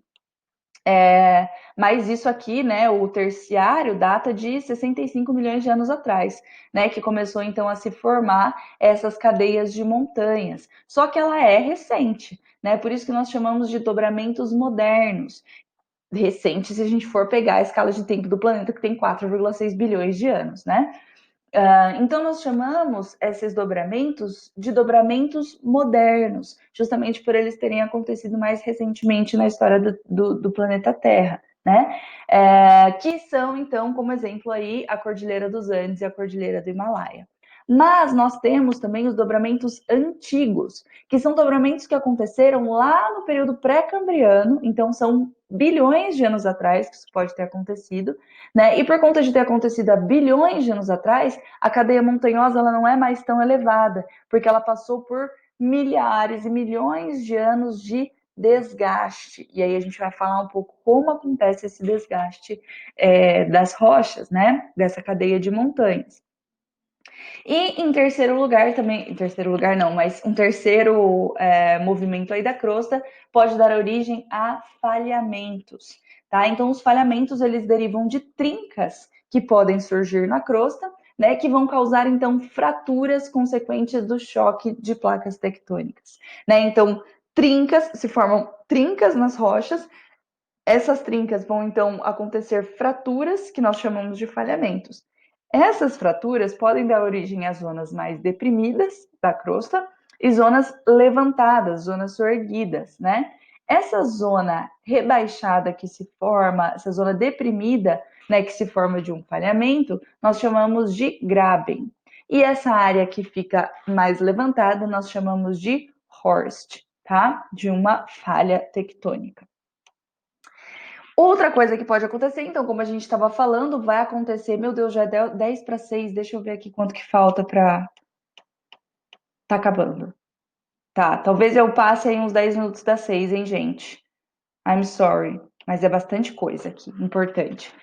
[SPEAKER 1] Mas isso aqui, né, o terciário, data de 65 milhões de anos atrás, né, que começou então a se formar essas cadeias de montanhas. Só que ela é recente, né, por isso que nós chamamos de dobramentos modernos. Recente, se a gente for pegar a escala de tempo do planeta, que tem 4,6 bilhões de anos, né? Então, nós chamamos esses dobramentos de dobramentos modernos, justamente por eles terem acontecido mais recentemente na história do planeta Terra, né? Que são, então, como exemplo aí, a Cordilheira dos Andes e a Cordilheira do Himalaia. Mas nós temos também os dobramentos antigos, que são dobramentos que aconteceram lá no período pré-cambriano, então são bilhões de anos atrás que isso pode ter acontecido, né? E por conta de ter acontecido há bilhões de anos atrás, a cadeia montanhosa ela não é mais tão elevada, porque ela passou por milhares e milhões de anos de desgaste. E aí a gente vai falar um pouco como acontece esse desgaste das rochas, né? Dessa cadeia de montanhas. E em terceiro lugar também, em terceiro lugar não, mas um terceiro movimento aí da crosta pode dar origem a falhamentos, tá? Então os falhamentos eles derivam de trincas que podem surgir na crosta, né, que vão causar então fraturas consequentes do choque de placas tectônicas, né? Então trincas se formam trincas nas rochas. Essas trincas vão então acontecer fraturas, que nós chamamos de falhamentos. Essas fraturas podem dar origem a zonas mais deprimidas da crosta e zonas levantadas, zonas soerguidas, né? Essa zona rebaixada que se forma, essa zona deprimida, né, que se forma de um falhamento, nós chamamos de graben. E essa área que fica mais levantada, nós chamamos de horst, tá? De uma falha tectônica. Outra coisa que pode acontecer, então, como a gente estava falando, vai acontecer. Meu Deus, já é 10 para 6. Deixa eu ver aqui quanto que falta para. Tá acabando. Tá, talvez eu passe aí uns 10 minutos das 6, hein, gente? I'm sorry, mas é bastante coisa aqui, importante.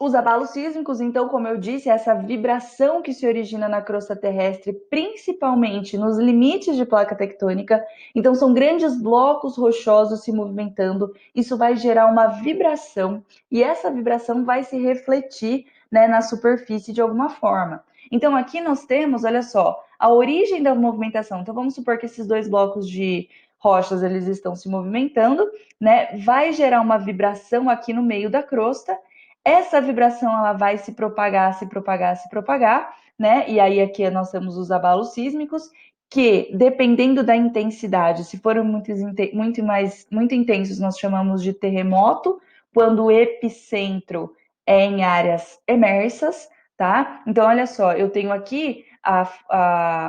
[SPEAKER 1] Os abalos sísmicos, então, como eu disse, é essa vibração que se origina na crosta terrestre, principalmente nos limites de placa tectônica. Então, são grandes blocos rochosos se movimentando. Isso vai gerar uma vibração e essa vibração vai se refletir, né, na superfície de alguma forma. Então, aqui nós temos, olha só, a origem da movimentação. Então, vamos supor que esses dois blocos de rochas eles estão se movimentando, né? Vai gerar uma vibração aqui no meio da crosta. Essa vibração ela vai se propagar, se propagar, se propagar, né? E aí aqui nós temos os abalos sísmicos que, dependendo da intensidade, se forem muito intensos, nós chamamos de terremoto, quando o epicentro é em áreas emersas, tá? Então, olha só, eu tenho aqui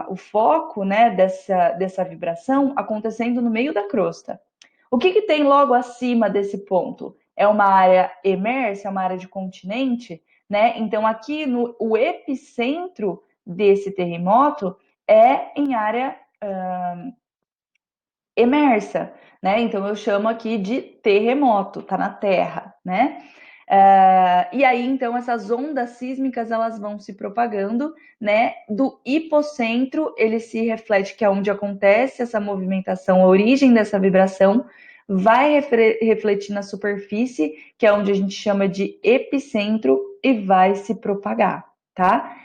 [SPEAKER 1] o foco, né, dessa vibração acontecendo no meio da crosta. O que tem logo acima desse ponto? É uma área emersa, uma área de continente, né? Então, aqui o epicentro desse terremoto é em área emersa, né? Então, eu chamo aqui de terremoto, tá na Terra, né? E aí, então, essas ondas sísmicas elas vão se propagando, né? Do hipocentro, ele se reflete, que é onde acontece essa movimentação, a origem dessa vibração, vai refletir na superfície, que é onde a gente chama de epicentro, e vai se propagar, tá?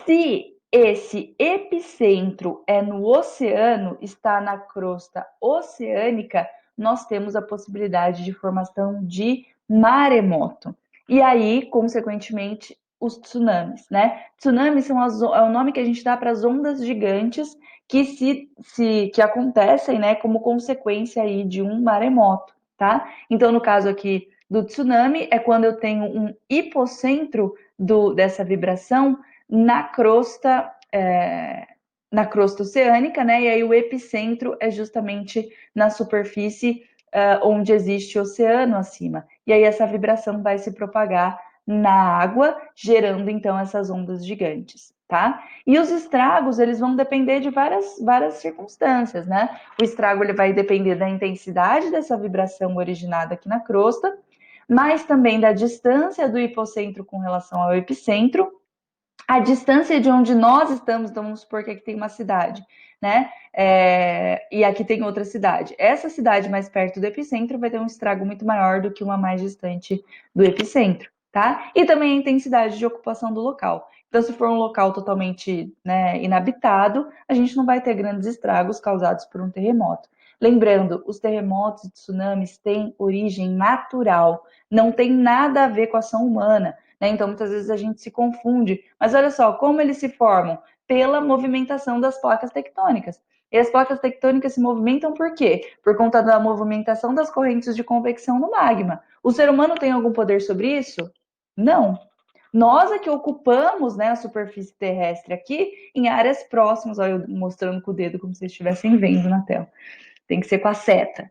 [SPEAKER 1] Se esse epicentro é no oceano, está na crosta oceânica, nós temos a possibilidade de formação de maremoto. E aí, consequentemente, os tsunamis, né? Tsunamis são é o nome que a gente dá para as ondas gigantes que acontecem, né, como consequência aí de um maremoto, tá? Então, no caso aqui do tsunami, é quando eu tenho um hipocentro dessa vibração na crosta oceânica, né? E aí o epicentro é justamente na superfície onde existe oceano acima. E aí essa vibração vai se propagar na água, gerando então essas ondas gigantes, tá? E os estragos, eles vão depender de várias circunstâncias, né? O estrago ele vai depender da intensidade dessa vibração originada aqui na crosta, mas também da distância do hipocentro com relação ao epicentro, a distância de onde nós estamos, então vamos supor que aqui tem uma cidade, né? E aqui tem outra cidade. Essa cidade mais perto do epicentro vai ter um estrago muito maior do que uma mais distante do epicentro, tá? E também a intensidade de ocupação do local. Então, se for um local totalmente, né, inabitado, a gente não vai ter grandes estragos causados por um terremoto. Lembrando, os terremotos e tsunamis têm origem natural, não tem nada a ver com a ação humana. Né? Então, muitas vezes a gente se confunde. Mas olha só, como eles se formam? Pela movimentação das placas tectônicas. E as placas tectônicas se movimentam por quê? Por conta da movimentação das correntes de convecção no magma. O ser humano tem algum poder sobre isso? Não. Nós é que ocupamos, né, a superfície terrestre aqui em áreas próximas, olha eu mostrando com o dedo como se vocês estivessem vendo na tela, tem que ser com a seta.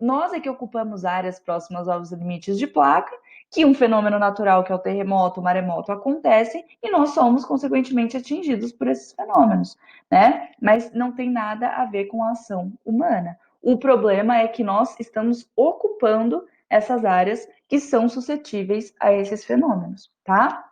[SPEAKER 1] Nós é que ocupamos áreas próximas aos limites de placa, que um fenômeno natural, que é o terremoto, o maremoto, acontecem, e nós somos, consequentemente, atingidos por esses fenômenos, né? Mas não tem nada a ver com a ação humana. O problema é que nós estamos ocupando essas áreas que são suscetíveis a esses fenômenos, tá?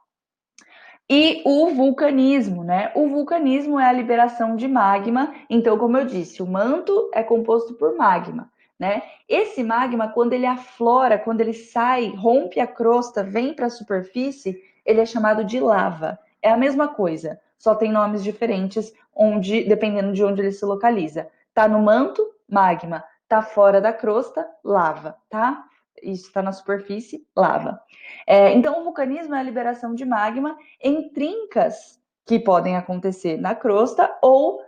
[SPEAKER 1] E o vulcanismo, né? O vulcanismo é a liberação de magma. Então, como eu disse, o manto é composto por magma, né? Esse magma, quando ele aflora, quando ele sai, rompe a crosta, vem para a superfície, ele é chamado de lava. É a mesma coisa, só tem nomes diferentes, dependendo de onde ele se localiza. Tá no manto, magma. Tá fora da crosta, lava, tá? Isso está na superfície, lava. Então, o vulcanismo é a liberação de magma em trincas que podem acontecer na crosta ou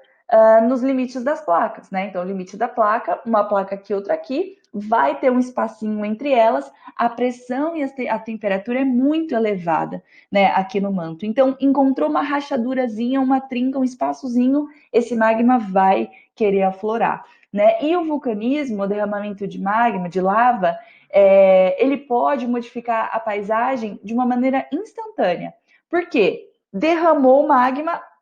[SPEAKER 1] nos limites das placas, né? Então, o limite da placa, uma placa aqui, outra aqui, vai ter um espacinho entre elas, a pressão e a temperatura é muito elevada, né, aqui no manto. Então, encontrou uma rachadurazinha, uma trinca, um espaçozinho, esse magma vai querer aflorar, né? E o vulcanismo, o derramamento de magma, de lava, ele pode modificar a paisagem de uma maneira instantânea. Por quê? Derramou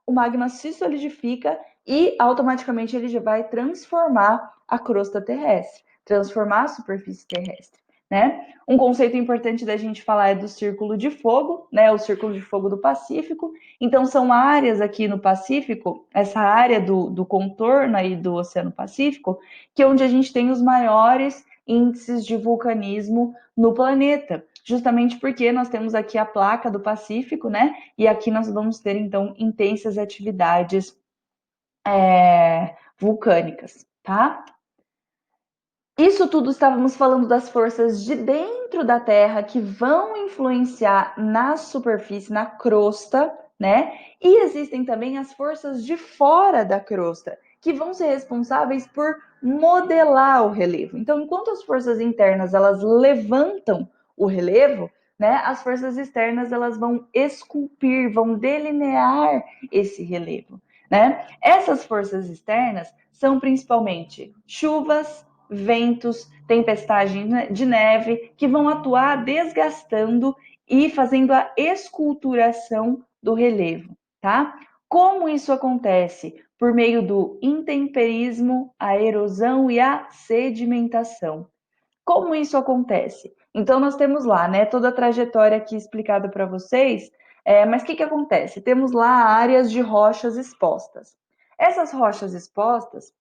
[SPEAKER 1] o magma se solidifica e automaticamente ele já vai transformar a crosta terrestre, transformar a superfície terrestre, né? Um conceito importante da gente falar é do círculo de fogo, né? O círculo de fogo do Pacífico. Então, são áreas aqui no Pacífico, essa área do contorno aí do Oceano Pacífico, que é onde a gente tem os maiores índices de vulcanismo no planeta, justamente porque nós temos aqui a placa do Pacífico, né? E aqui nós vamos ter então intensas atividades vulcânicas, tá? Isso tudo estávamos falando das forças de dentro da Terra que vão influenciar na superfície, na crosta, né? E existem também as forças de fora da crosta, que vão ser responsáveis por modelar o relevo. Então, enquanto as forças internas elas levantam o relevo, né? As forças externas elas vão esculpir, vão delinear esse relevo, né? Essas forças externas são principalmente chuvas, ventos, tempestade de neve, que vão atuar desgastando e fazendo a esculturação do relevo, tá? Como isso acontece? Por meio do intemperismo, a erosão e a sedimentação. Como isso acontece? Então, nós temos lá, né, toda a trajetória aqui explicada para vocês, mas o que acontece? Temos lá áreas de rochas expostas. Essas rochas expostas,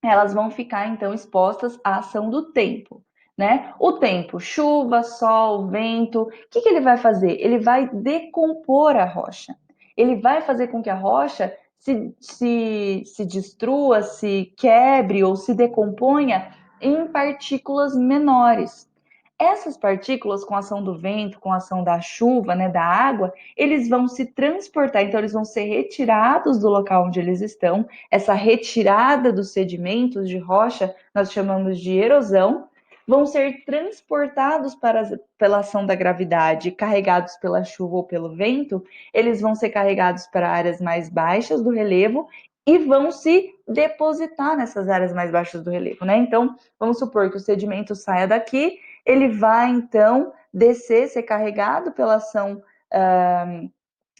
[SPEAKER 1] elas vão ficar então expostas à ação do tempo, né? O tempo, chuva, sol, vento, o que ele vai fazer? Ele vai decompor a rocha. Ele vai fazer com que a rocha se destrua, se quebre ou se decomponha em partículas menores. Essas partículas, com a ação do vento, com a ação da chuva, né, da água, eles vão se transportar, então eles vão ser retirados do local onde eles estão. Essa retirada dos sedimentos de rocha, nós chamamos de erosão, vão ser transportados pela ação da gravidade, carregados pela chuva ou pelo vento, eles vão ser carregados para áreas mais baixas do relevo e vão se depositar nessas áreas mais baixas do relevo, né? Então, vamos supor que o sedimento saia daqui, ele vai então descer, ser carregado pela ação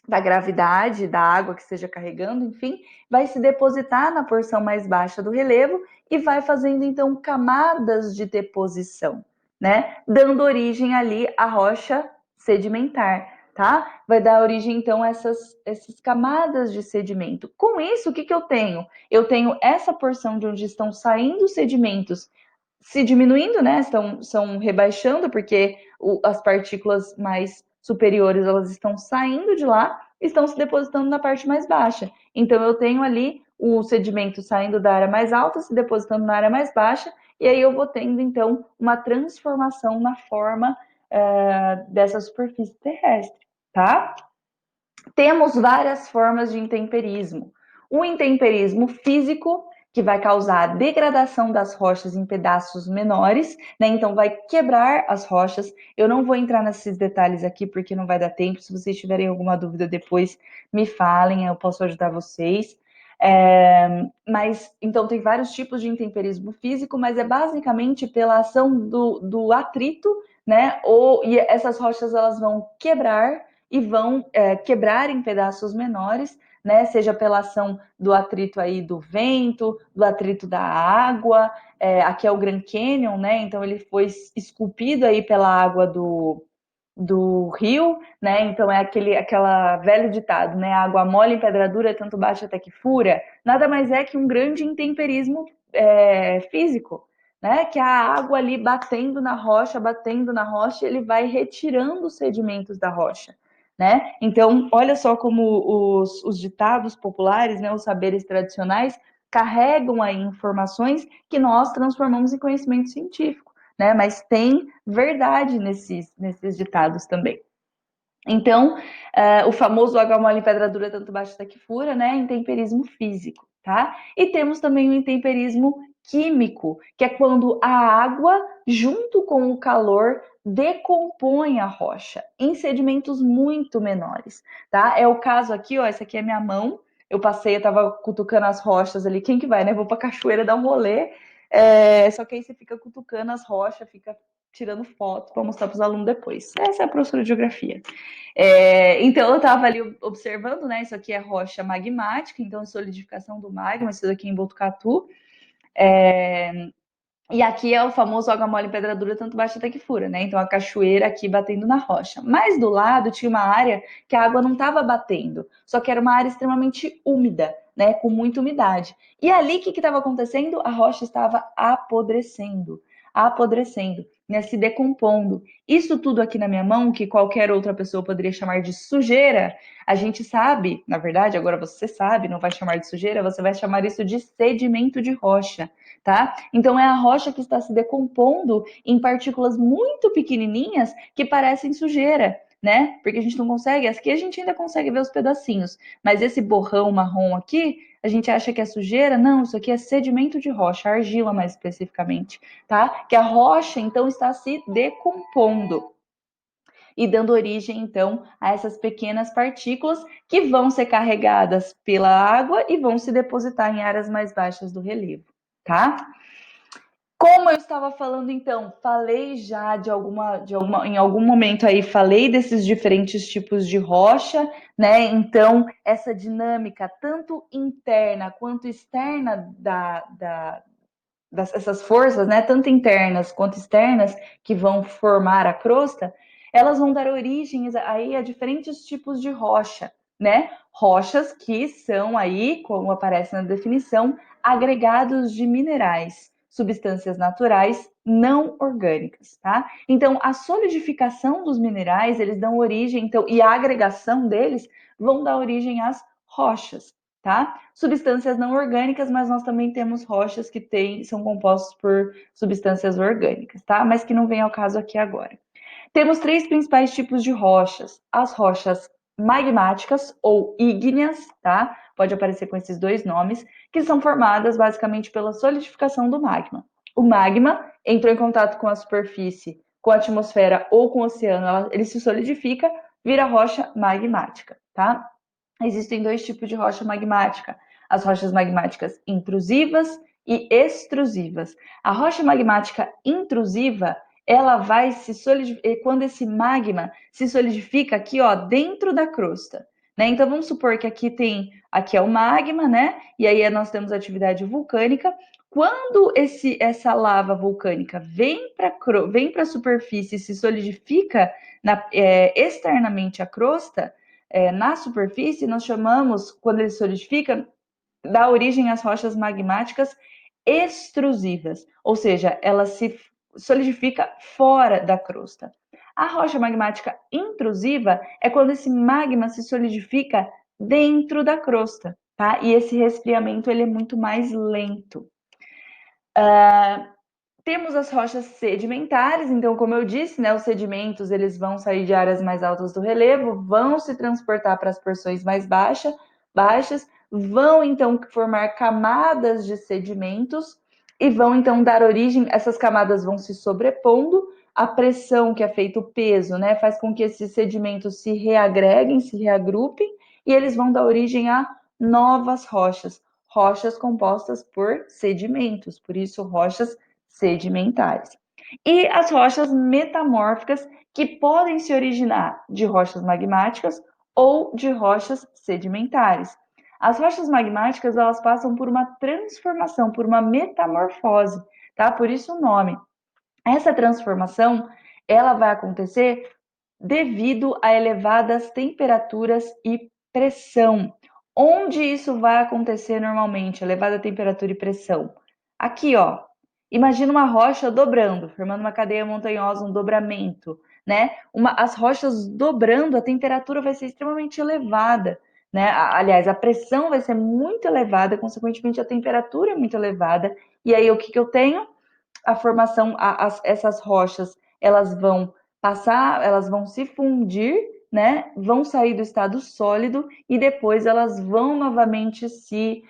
[SPEAKER 1] da gravidade, da água que esteja carregando, enfim, vai se depositar na porção mais baixa do relevo e vai fazendo então camadas de deposição, né? Dando origem ali à rocha sedimentar, tá? Vai dar origem então a essas camadas de sedimento. Com isso, o que eu tenho? Eu tenho essa porção de onde estão saindo os sedimentos se diminuindo, né? Estão rebaixando, porque as partículas mais superiores elas estão saindo de lá, estão se depositando na parte mais baixa. Então eu tenho ali o sedimento saindo da área mais alta, se depositando na área mais baixa, e aí eu vou tendo então uma transformação na forma dessa superfície terrestre, tá? Temos várias formas de intemperismo. O intemperismo físico, que vai causar a degradação das rochas em pedaços menores, né? Então vai quebrar as rochas. Eu não vou entrar nesses detalhes aqui porque não vai dar tempo. Se vocês tiverem alguma dúvida depois, me falem, eu posso ajudar vocês. Mas então tem vários tipos de intemperismo físico, mas é basicamente pela ação do atrito, né? E essas rochas elas vão quebrar e vão quebrar em pedaços menores, né? Seja pela ação do atrito aí do vento, do atrito da água. Aqui é o Grand Canyon, né? Então ele foi esculpido aí pela água do rio, né? Então é aquela velho ditado, né? Água mole em pedra dura, tanto bate até que fura. Nada mais é que um grande intemperismo físico, né? Que a água ali batendo na rocha, ele vai retirando os sedimentos da rocha, né? Então, olha só como os ditados populares, né? Os saberes tradicionais carregam aí informações que nós transformamos em conhecimento científico, né? Mas tem verdade nesses ditados também. Então, o famoso água mole em pedra dura, tanto bate até que fura, né? Intemperismo físico, tá? E temos também o intemperismo químico, que é quando a água, junto com o calor, decompõe a rocha em sedimentos muito menores, tá? É o caso aqui, ó, essa aqui é minha mão. Eu passei, eu tava cutucando as rochas ali. Quem que vai, né? Vou pra cachoeira dar um rolê. Só que aí você fica cutucando as rochas, fica tirando foto para mostrar para os alunos depois. Essa é a professora de geografia. Então eu estava ali observando, né? Isso aqui é rocha magmática, então solidificação do magma, isso daqui em Botucatu. E aqui é o famoso água mole em pedra dura, tanto bate até que fura, né? Então a cachoeira aqui batendo na rocha. Mas do lado tinha uma área que a água não estava batendo, só que era uma área extremamente úmida, né? Com muita umidade. E ali o que estava acontecendo? A rocha estava apodrecendo, né? Se decompondo. Isso tudo aqui na minha mão, que qualquer outra pessoa poderia chamar de sujeira, a gente sabe, na verdade, agora você sabe, não vai chamar de sujeira, você vai chamar isso de sedimento de rocha. Tá? Então é a rocha que está se decompondo em partículas muito pequenininhas que parecem sujeira, né? Porque a gente não consegue, aqui a gente ainda consegue ver os pedacinhos, mas esse borrão marrom aqui, a gente acha que é sujeira, não, isso aqui é sedimento de rocha, argila mais especificamente, tá? Que a rocha então está se decompondo e dando origem então a essas pequenas partículas que vão ser carregadas pela água e vão se depositar em áreas mais baixas do relevo, tá? Como eu estava falando, então, falei já em algum momento aí, falei desses diferentes tipos de rocha, né? Então, essa dinâmica, tanto interna quanto externa dessas forças, né? Tanto internas quanto externas, que vão formar a crosta, elas vão dar origem aí a diferentes tipos de rocha, né? Rochas que são aí, como aparece na definição, agregados de minerais, substâncias naturais não orgânicas, tá? Então, a solidificação dos minerais, eles dão origem, então, e a agregação deles vão dar origem às rochas, tá? Substâncias não orgânicas, mas nós também temos rochas que são compostas por substâncias orgânicas, tá? Mas que não vem ao caso aqui agora. Temos três principais tipos de rochas: as rochas magmáticas ou ígneas, tá? Pode aparecer com esses dois nomes, que são formadas basicamente pela solidificação do magma. O magma entrou em contato com a superfície, com a atmosfera ou com o oceano, ele se solidifica, vira rocha magmática, tá? Existem dois tipos de rocha magmática: as rochas magmáticas intrusivas e extrusivas. A rocha magmática intrusiva, ela vai se solidificar quando esse magma se solidifica aqui, ó, dentro da crosta, né? Então vamos supor que aqui é o magma, né? E aí nós temos atividade vulcânica. Quando essa lava vulcânica vem para a superfície e se solidifica externamente a crosta, na superfície, nós chamamos, quando ele solidifica, dá origem às rochas magmáticas extrusivas, ou seja, ela se solidifica fora da crosta. A rocha magmática intrusiva é quando esse magma se solidifica dentro da crosta, tá? E esse resfriamento ele é muito mais lento. Temos as rochas sedimentares, então, como eu disse, né, os sedimentos eles vão sair de áreas mais altas do relevo, vão se transportar para as porções mais baixas, vão então formar camadas de sedimentos e vão então dar origem, essas camadas vão se sobrepondo, a pressão que é feita, o peso, né, faz com que esses sedimentos se reagreguem, se reagrupem, e eles vão dar origem a novas rochas, rochas compostas por sedimentos, por isso rochas sedimentares. E as rochas metamórficas, que podem se originar de rochas magmáticas ou de rochas sedimentares. As rochas magmáticas, elas passam por uma transformação, por uma metamorfose, tá? Por isso o nome. Essa transformação, ela vai acontecer devido a elevadas temperaturas e pressão. Onde isso vai acontecer normalmente? Elevada temperatura e pressão. Aqui, ó. Imagina uma rocha dobrando, formando uma cadeia montanhosa, um dobramento, né? As rochas dobrando, a temperatura vai ser extremamente elevada, né? Aliás, a pressão vai ser muito elevada, consequentemente a temperatura é muito elevada. E aí o que eu tenho? A formação, essas rochas, elas vão passar, elas vão se fundir, né? Vão sair do estado sólido e depois elas vão novamente se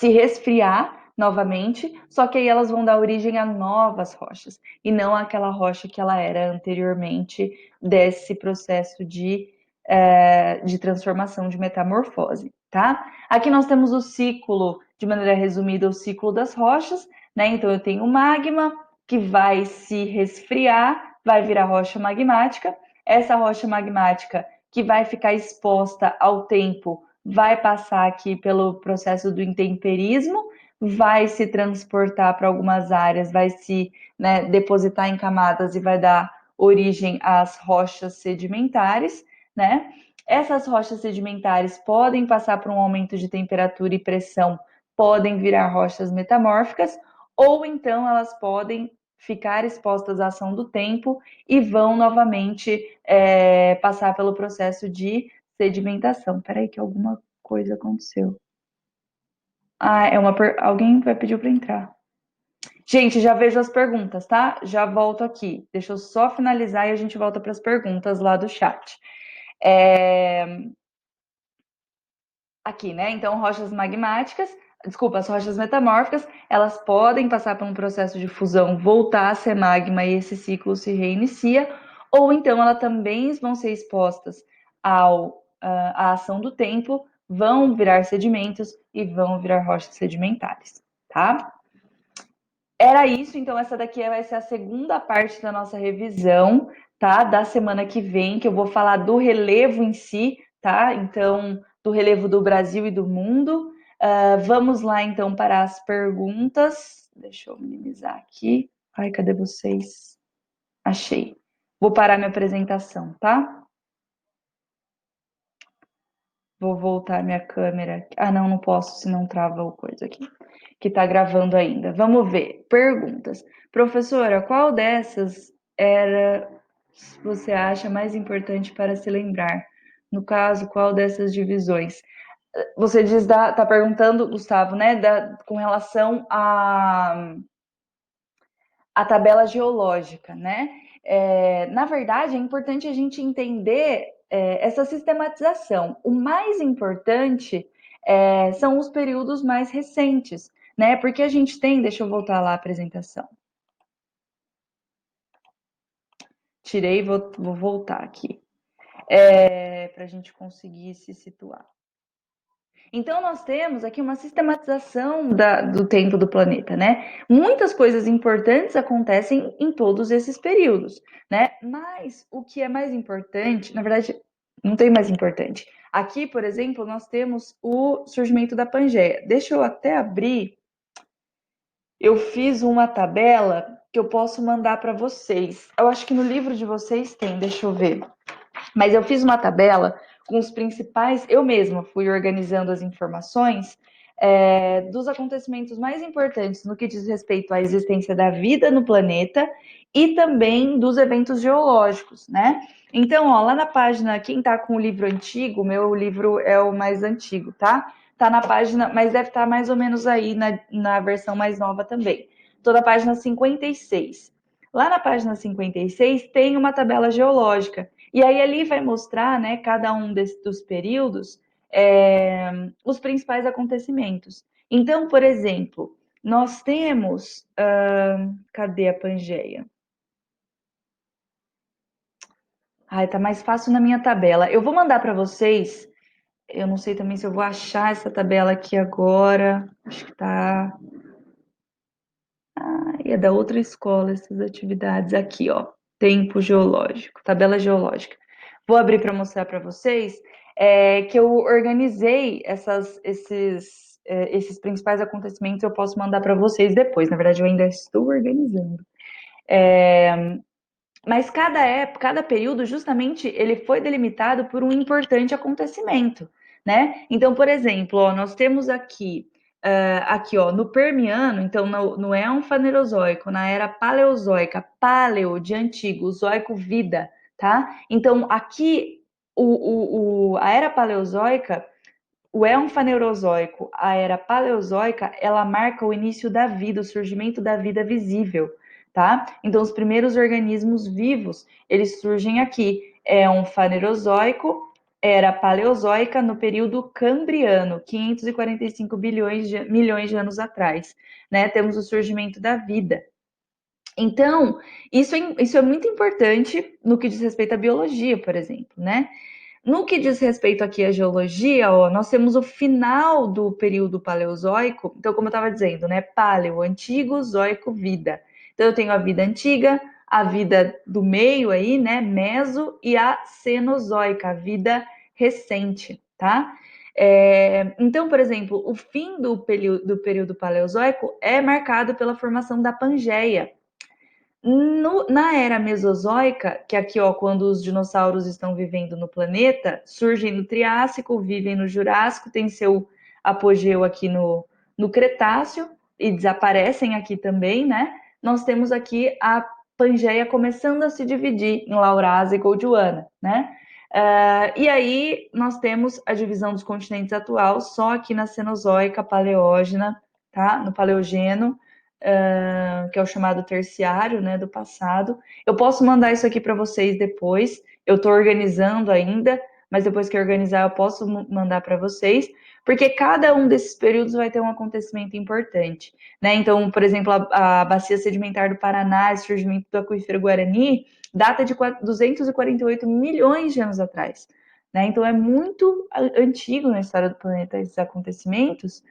[SPEAKER 1] resfriar novamente, só que aí elas vão dar origem a novas rochas e não aquela rocha que ela era anteriormente desse processo de transformação, de metamorfose, tá? Aqui nós temos o ciclo, de maneira resumida, o ciclo das rochas, né? Então eu tenho o magma que vai se resfriar, vai virar rocha magmática. Essa rocha magmática que vai ficar exposta ao tempo vai passar aqui pelo processo do intemperismo, vai se transportar para algumas áreas, vai se, né, depositar em camadas e vai dar origem às rochas sedimentares, né? Essas rochas sedimentares podem passar por um aumento de temperatura e pressão, podem virar rochas metamórficas, ou então elas podem ficar expostas à ação do tempo e vão novamente passar pelo processo de sedimentação. Peraí que alguma coisa aconteceu. Ah, alguém vai pedir para entrar. Gente, já vejo as perguntas, tá? Já volto aqui. Deixa eu só finalizar e a gente volta para as perguntas lá do chat. Aqui, né? Então, rochas magmáticas, desculpa, as rochas metamórficas, elas podem passar por um processo de fusão, voltar a ser magma e esse ciclo se reinicia, ou então elas também vão ser expostas à ação do tempo, vão virar sedimentos e vão virar rochas sedimentares, tá? Era isso, então essa daqui vai ser a segunda parte da nossa revisão, tá? Da semana que vem, que eu vou falar do relevo em si, tá? Então, do relevo do Brasil e do mundo. Vamos lá, então, para as perguntas. Deixa eu minimizar aqui. Ai, cadê vocês? Achei. Vou parar minha apresentação, tá? Vou voltar minha câmera. Ah, não, não posso, senão trava o coisa aqui. Que está gravando ainda. Vamos ver. Perguntas. Professora, qual dessas era você acha mais importante para se lembrar? No caso, qual dessas divisões? Você está perguntando, Gustavo, né, com relação à tabela geológica, né? Na verdade, é importante a gente entender essa sistematização. O mais importante são os períodos mais recentes, né? Porque a gente tem, deixa eu voltar lá a apresentação. Tirei, vou voltar aqui, para a gente conseguir se situar. Então, nós temos aqui uma sistematização do tempo do planeta, né? Muitas coisas importantes acontecem em todos esses períodos, né? Mas o que é mais importante, na verdade, não tem mais importante. Aqui, por exemplo, nós temos o surgimento da Pangeia. Deixa eu até abrir. Eu fiz uma tabela que eu posso mandar para vocês. Eu acho que no livro de vocês tem, deixa eu ver. Mas eu fiz uma tabela com os principais, eu mesma fui organizando as informações dos acontecimentos mais importantes no que diz respeito à existência da vida no planeta e também dos eventos geológicos, né? Então, ó, lá na página, quem tá com o livro antigo, meu livro é o mais antigo, tá? Tá na página, mas deve estar mais ou menos aí na versão mais nova também. Tô na página 56. Lá na página 56 tem uma tabela geológica. E aí ali vai mostrar, né, cada um dos períodos, os principais acontecimentos. Então, por exemplo, nós temos. Cadê a Pangeia? Ai, tá mais fácil na minha tabela. Eu vou mandar para vocês. Eu não sei também se eu vou achar essa tabela aqui agora. Acho que tá. E é da outra escola essas atividades aqui, ó. Tempo geológico, tabela geológica. Vou abrir para mostrar para vocês que eu organizei esses principais acontecimentos. Eu posso mandar para vocês depois. Na verdade, eu ainda estou organizando. Mas cada época, cada período, justamente, ele foi delimitado por um importante acontecimento, né? Então, por exemplo, ó, nós temos aqui, ó, no Permiano, então no Éon Fanerozoico, na Era Paleozoica, Paleo de antigo, Zoico vida, tá? Então, aqui, a Era Paleozoica, o Éon Fanerozoico, a Era Paleozoica, ela marca o início da vida, o surgimento da vida visível, tá? Então, os primeiros organismos vivos, eles surgem aqui. Éon Fanerozoico, Era Paleozoica, no período Cambriano, 545 milhões de anos atrás, né? Temos o surgimento da vida. Então, isso é muito importante no que diz respeito à biologia, por exemplo, né? No que diz respeito aqui à geologia, ó, nós temos o final do período paleozoico. Então, como eu estava dizendo, né? Paleo, antigo, zoico, vida. Então, eu tenho a vida antiga, a vida do meio aí, né? Meso, e a cenozoica, a vida recente, tá? Então, por exemplo, o fim do período paleozoico é marcado pela formação da Pangeia, na era mesozoica, que aqui, ó, quando os dinossauros estão vivendo no planeta, surgem no Triássico, vivem no Jurássico, tem seu apogeu aqui no Cretáceo e desaparecem aqui também, né? Nós temos aqui a Pangeia começando a se dividir em Laurásia e Gondwana, né? E aí nós temos a divisão dos continentes atual só aqui na Cenozoica, Paleógena, tá? No Paleogeno, que é o chamado terciário, né, do passado. Eu posso mandar isso aqui para vocês depois. Eu estou organizando ainda, mas depois que eu organizar, eu posso mandar para vocês, porque cada um desses períodos vai ter um acontecimento importante, né? Então, por exemplo, a bacia sedimentar do Paraná, esse surgimento do aquífero Guarani, data de 248 milhões de anos atrás, né? Então, é muito antigo na história do planeta esses acontecimentos.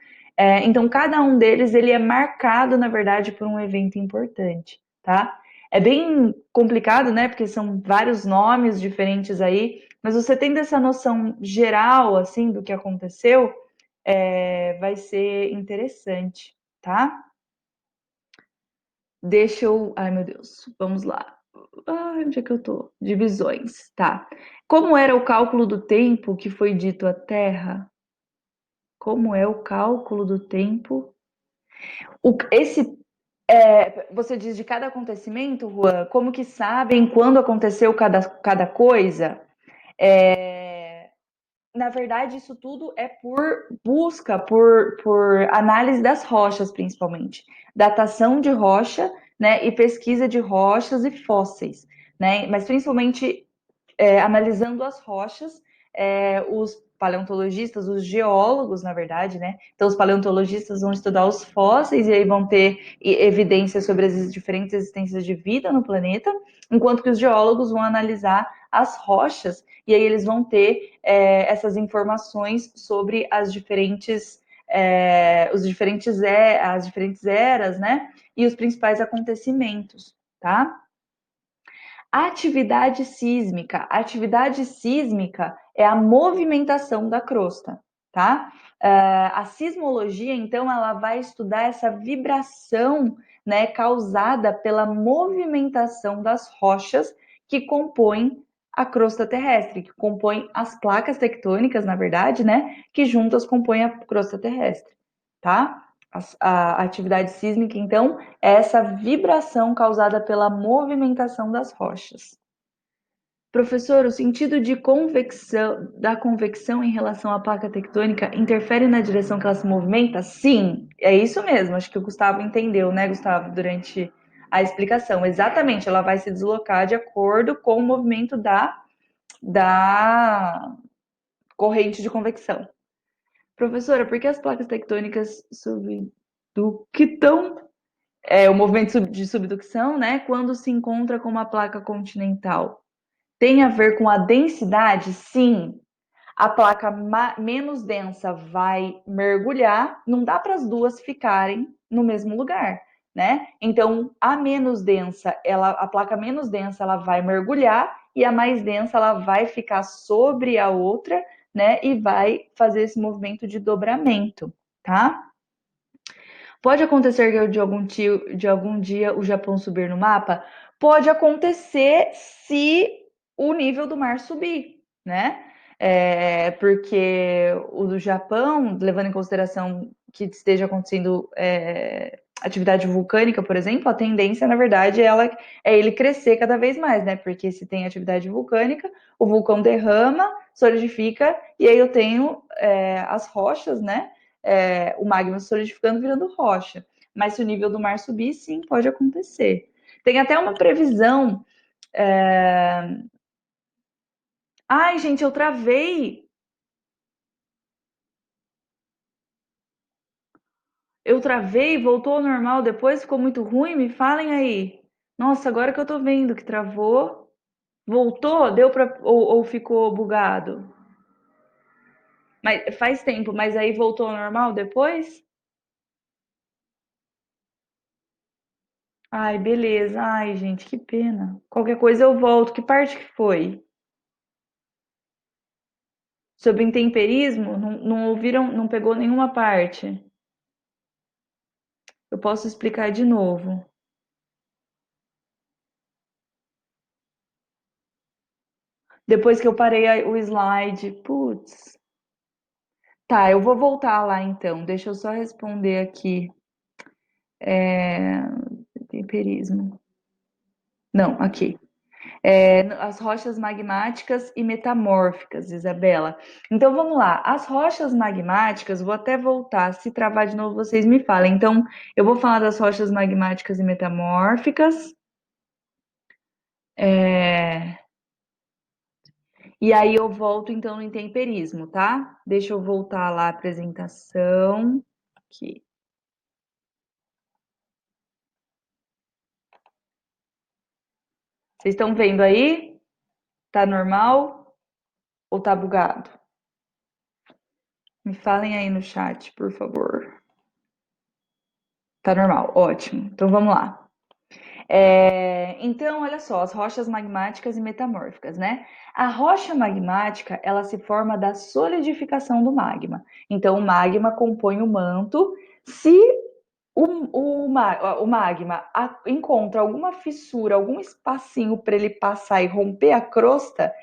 [SPEAKER 1] Então, cada um deles ele é marcado, na verdade, por um evento importante, tá? É bem complicado, né? Porque são vários nomes diferentes aí, mas você tendo essa noção geral, assim, do que aconteceu, vai ser interessante, tá? Deixa eu. Ai, meu Deus, vamos lá. Onde é que eu tô? Divisões, tá. Como era o cálculo do tempo que foi dito à Terra? Como é o cálculo do tempo? Esse você diz de cada acontecimento, Juan? Como que sabem quando aconteceu cada coisa? É, Na verdade, isso tudo é por busca, por análise das rochas, principalmente. Datação de rocha, né, e pesquisa de rochas e fósseis, né? Mas principalmente analisando as rochas, os paleontologistas, os geólogos, na verdade, né? Então, os paleontologistas vão estudar os fósseis e aí vão ter evidências sobre as diferentes existências de vida no planeta, enquanto que os geólogos vão analisar as rochas e aí eles vão ter essas informações sobre as diferentes as diferentes eras, né? E os principais acontecimentos, tá? Atividade sísmica. Atividade sísmica é a movimentação da crosta, tá? A sismologia, então, ela vai estudar essa vibração, né, causada pela movimentação das rochas que compõem a crosta terrestre, que compõem as placas tectônicas, na verdade, né, que juntas compõem a crosta terrestre, tá? A atividade sísmica, então, é essa vibração causada pela movimentação das rochas. Professor, o sentido de convecção, da convecção em relação à placa tectônica interfere na direção que ela se movimenta? Sim, é isso mesmo. Acho que o Gustavo entendeu, né, Gustavo, durante a explicação. Exatamente, ela vai se deslocar de acordo com o movimento da corrente de convecção. Professora, por que as placas tectônicas subductam o movimento de subducção, né, quando se encontra com uma placa continental? Tem a ver com a densidade? Sim. A placa menos densa vai mergulhar, não dá para as duas ficarem no mesmo lugar, né? Então, a menos densa, a placa menos densa, ela vai mergulhar e a mais densa, ela vai ficar sobre a outra, né? E vai fazer esse movimento de dobramento, tá? Pode acontecer que de algum dia o Japão subir no mapa? Pode acontecer se o nível do mar subir, né? Porque o do Japão, levando em consideração que esteja acontecendo atividade vulcânica, por exemplo, a tendência, na verdade, é ele crescer cada vez mais, né? Porque se tem atividade vulcânica, o vulcão derrama, solidifica, e aí eu tenho as rochas, né? O magma solidificando, virando rocha. Mas se o nível do mar subir, sim, pode acontecer. Tem até uma previsão. Ai, gente, eu travei. Eu travei, voltou ao normal, depois ficou muito ruim. Me falem aí. Nossa, agora que eu tô vendo que travou. Voltou? Deu para ou ficou bugado? Mas faz tempo, mas aí voltou ao normal depois? Ai, beleza. Ai, gente, que pena. Qualquer coisa eu volto. Que parte que foi? Sobre intemperismo? Não, não ouviram, não pegou nenhuma parte. Eu posso explicar de novo. Depois que eu parei o slide. Putz. Tá, eu vou voltar lá então. Deixa eu só responder aqui. Temperismo. Não, aqui. As rochas magmáticas e metamórficas, Isabela. Então vamos lá. As rochas magmáticas, vou até voltar. Se travar de novo, vocês me falem. Então, eu vou falar das rochas magmáticas e metamórficas. E aí eu volto então no intemperismo, tá? Deixa eu voltar lá a apresentação. Aqui. Vocês estão vendo aí? Tá normal ou tá bugado? Me falem aí no chat, por favor. Tá normal, ótimo. Então vamos lá. Então, olha só, as rochas magmáticas e metamórficas, né? A rocha magmática, ela se forma da solidificação do magma. Então, o magma compõe o manto. Se o magma encontra alguma fissura, algum espacinho para ele passar e romper a crosta,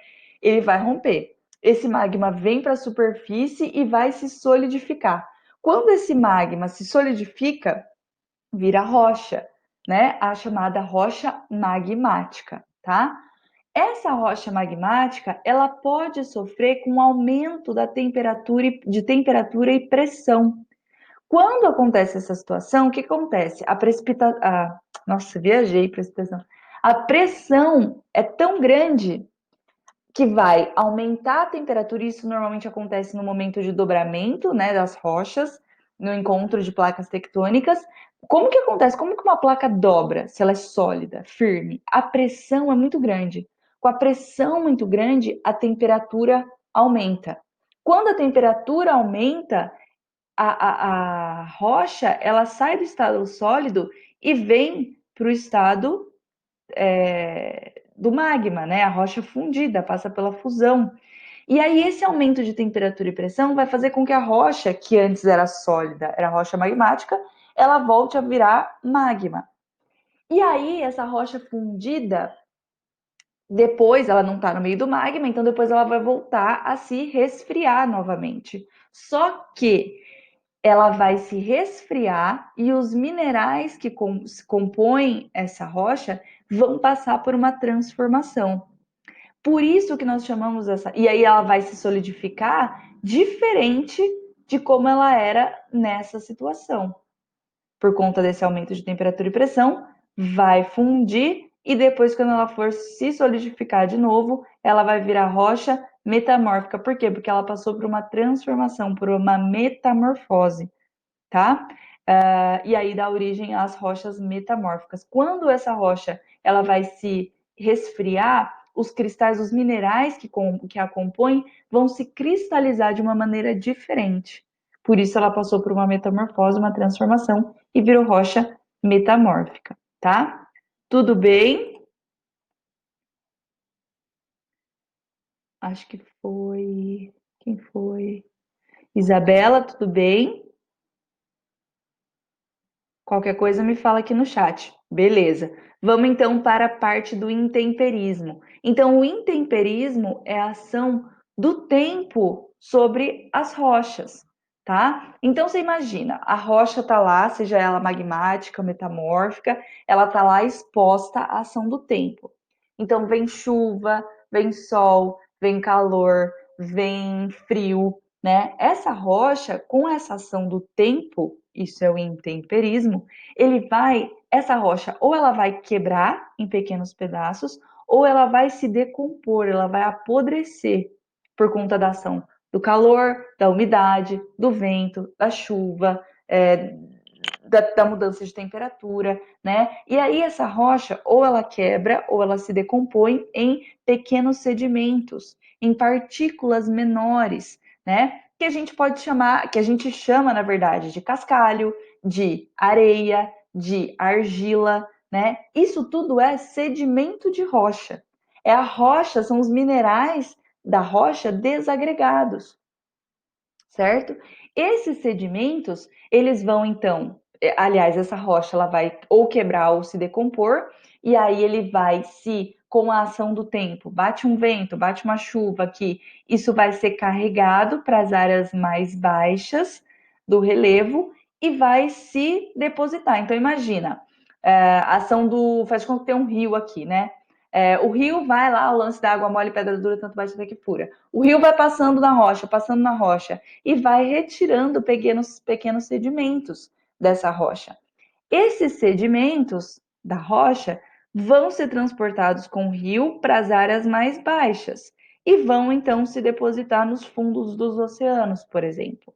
[SPEAKER 1] ele vai romper. Esse magma vem para a superfície e vai se solidificar. Quando esse magma se solidifica, vira rocha, né? A chamada rocha magmática, tá? Essa rocha magmática, ela pode sofrer com um aumento da temperatura e pressão. Quando acontece essa situação, o que acontece? Nossa, viajei, precipitação. A pressão é tão grande que vai aumentar a temperatura, e isso normalmente acontece no momento de dobramento, né, das rochas, no encontro de placas tectônicas. Como que acontece? Como que uma placa dobra se ela é sólida, firme? A pressão é muito grande. Com a pressão muito grande, a temperatura aumenta. Quando a temperatura aumenta, a rocha ela sai do estado sólido e vem para o estado do magma, né? A rocha fundida, passa pela fusão. E aí, esse aumento de temperatura e pressão vai fazer com que a rocha, que antes era sólida, era rocha magmática, ela volte a virar magma. E aí, essa rocha fundida, depois ela não está no meio do magma, então depois ela vai voltar a se resfriar novamente. Só que ela vai se resfriar e os minerais que compõem essa rocha vão passar por uma transformação. Por isso que nós chamamos essa. E aí ela vai se solidificar diferente de como ela era nessa situação. Por conta desse aumento de temperatura e pressão, vai fundir e depois, quando ela for se solidificar de novo, ela vai virar rocha metamórfica. Por quê? Porque ela passou por uma transformação, por uma metamorfose, tá? E aí dá origem às rochas metamórficas. Quando essa rocha ela vai se resfriar, os cristais, os minerais que a compõem, vão se cristalizar de uma maneira diferente. Por isso ela passou por uma metamorfose, uma transformação e virou rocha metamórfica, tá? Tudo bem? Acho que foi. Quem foi? Isabela, tudo bem? Qualquer coisa me fala aqui no chat. Beleza. Vamos então para a parte do intemperismo. Então, o intemperismo é a ação do tempo sobre as rochas, tá? Então, você imagina, a rocha está lá, seja ela magmática, metamórfica, ela está lá exposta à ação do tempo. Então, vem chuva, vem sol, vem calor, vem frio, né? Essa rocha, com essa ação do tempo, isso é o intemperismo, essa rocha, ou ela vai quebrar em pequenos pedaços, ou ela vai se decompor, ela vai apodrecer por conta da ação do calor, da umidade, do vento, da chuva, da mudança de temperatura, né? E aí essa rocha ou ela quebra ou ela se decompõe em pequenos sedimentos, em partículas menores, né? Que a gente pode chamar, que a gente chama, na verdade, de cascalho, de areia, de argila, né? Isso tudo é sedimento de rocha. É a rocha, são os minerais da rocha desagregados, certo? Esses sedimentos, eles vão então, aliás, essa rocha ela vai ou quebrar ou se decompor, e aí ele vai se, com a ação do tempo, bate um vento, bate uma chuva aqui, isso vai ser carregado para as áreas mais baixas do relevo e vai se depositar. Então imagina, a ação do, faz com que tem um rio aqui, né? O rio vai lá, o lance da água mole, pedra dura, tanto bate até que fura. O rio vai passando na rocha, e vai retirando pequenos sedimentos dessa rocha. Esses sedimentos da rocha vão ser transportados com o rio para as áreas mais baixas e vão então se depositar nos fundos dos oceanos, por exemplo.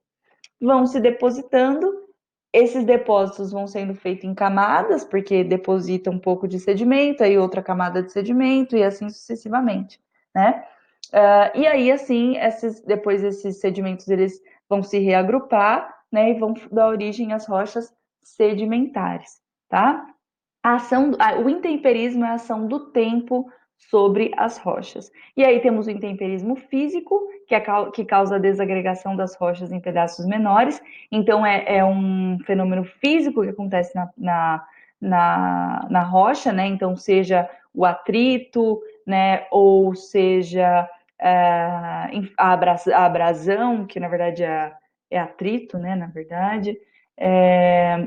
[SPEAKER 1] Vão se depositando, esses depósitos vão sendo feitos em camadas, porque deposita um pouco de sedimento, aí outra camada de sedimento e assim sucessivamente, né? E aí, assim, depois esses sedimentos eles vão se reagrupar, né, e vão dar origem às rochas sedimentares, tá? O intemperismo é a ação do tempo sobre as rochas. E aí temos o intemperismo físico, que causa a desagregação das rochas em pedaços menores. Então, é um fenômeno físico que acontece na rocha, né? Então, seja o atrito, né? Ou seja a abrasão, que na verdade é atrito, né? Na verdade.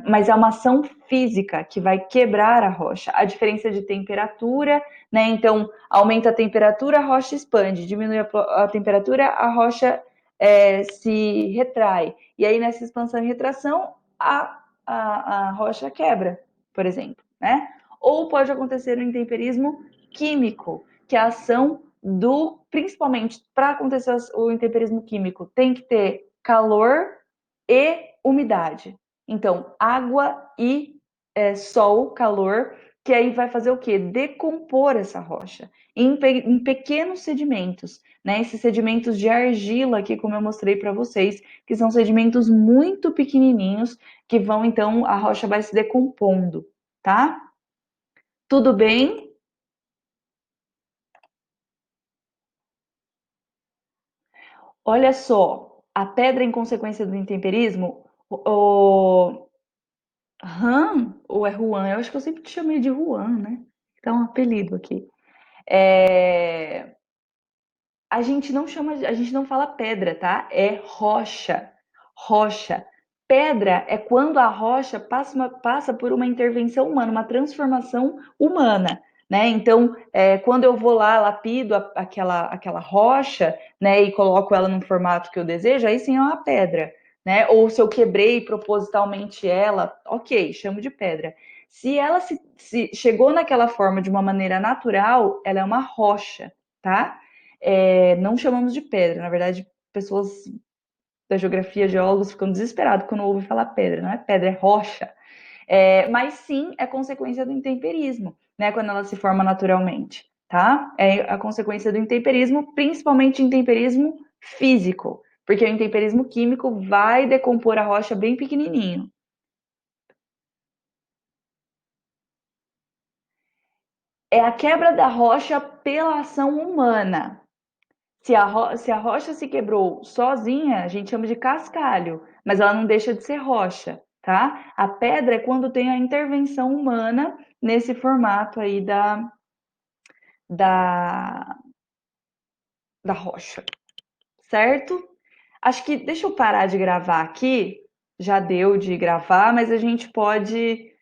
[SPEAKER 1] Mas é uma ação física que vai quebrar a rocha. A diferença de temperatura, né? Então, aumenta a temperatura, a rocha expande, diminui a temperatura, a rocha se retrai. E aí, nessa expansão e retração, a rocha quebra, por exemplo, né? Ou pode acontecer o intemperismo químico, que é a ação principalmente para acontecer o intemperismo químico, tem que ter calor e umidade. Então, água e sol, calor, que aí vai fazer o quê? Decompor essa rocha em pequenos sedimentos, né? Esses sedimentos de argila aqui, como eu mostrei para vocês, que são sedimentos muito pequenininhos, que vão, então, a rocha vai se decompondo, tá? Tudo bem? Olha só, a pedra em consequência do intemperismo, o, Han ou é Juan? Eu acho que eu sempre te chamei de Juan, né? Dá um apelido aqui. É, a gente não fala pedra, tá? É rocha. Rocha. Pedra é quando a rocha passa por uma intervenção humana, uma transformação humana, né? Então, quando eu vou lá, lapido aquela rocha, né, e coloco ela no formato que eu desejo, aí sim é uma pedra, né? Ou se eu quebrei propositalmente ela, ok, chamo de pedra. Se ela se chegou naquela forma de uma maneira natural, ela é uma rocha, tá? Não chamamos de pedra, na verdade, pessoas da geografia, geólogos ficam desesperados quando ouvem falar pedra, não é pedra, é rocha. Mas sim é consequência do intemperismo, né? Quando ela se forma naturalmente, tá? É a consequência do intemperismo, principalmente intemperismo físico, porque o intemperismo químico vai decompor a rocha bem pequenininho. É a quebra da rocha pela ação humana. Se a rocha se quebrou sozinha, a gente chama de cascalho, mas ela não deixa de ser rocha, tá? A pedra é quando tem a intervenção humana nesse formato aí da, da rocha, certo? Acho que deixa eu parar de gravar aqui. Já deu de gravar, mas a gente pode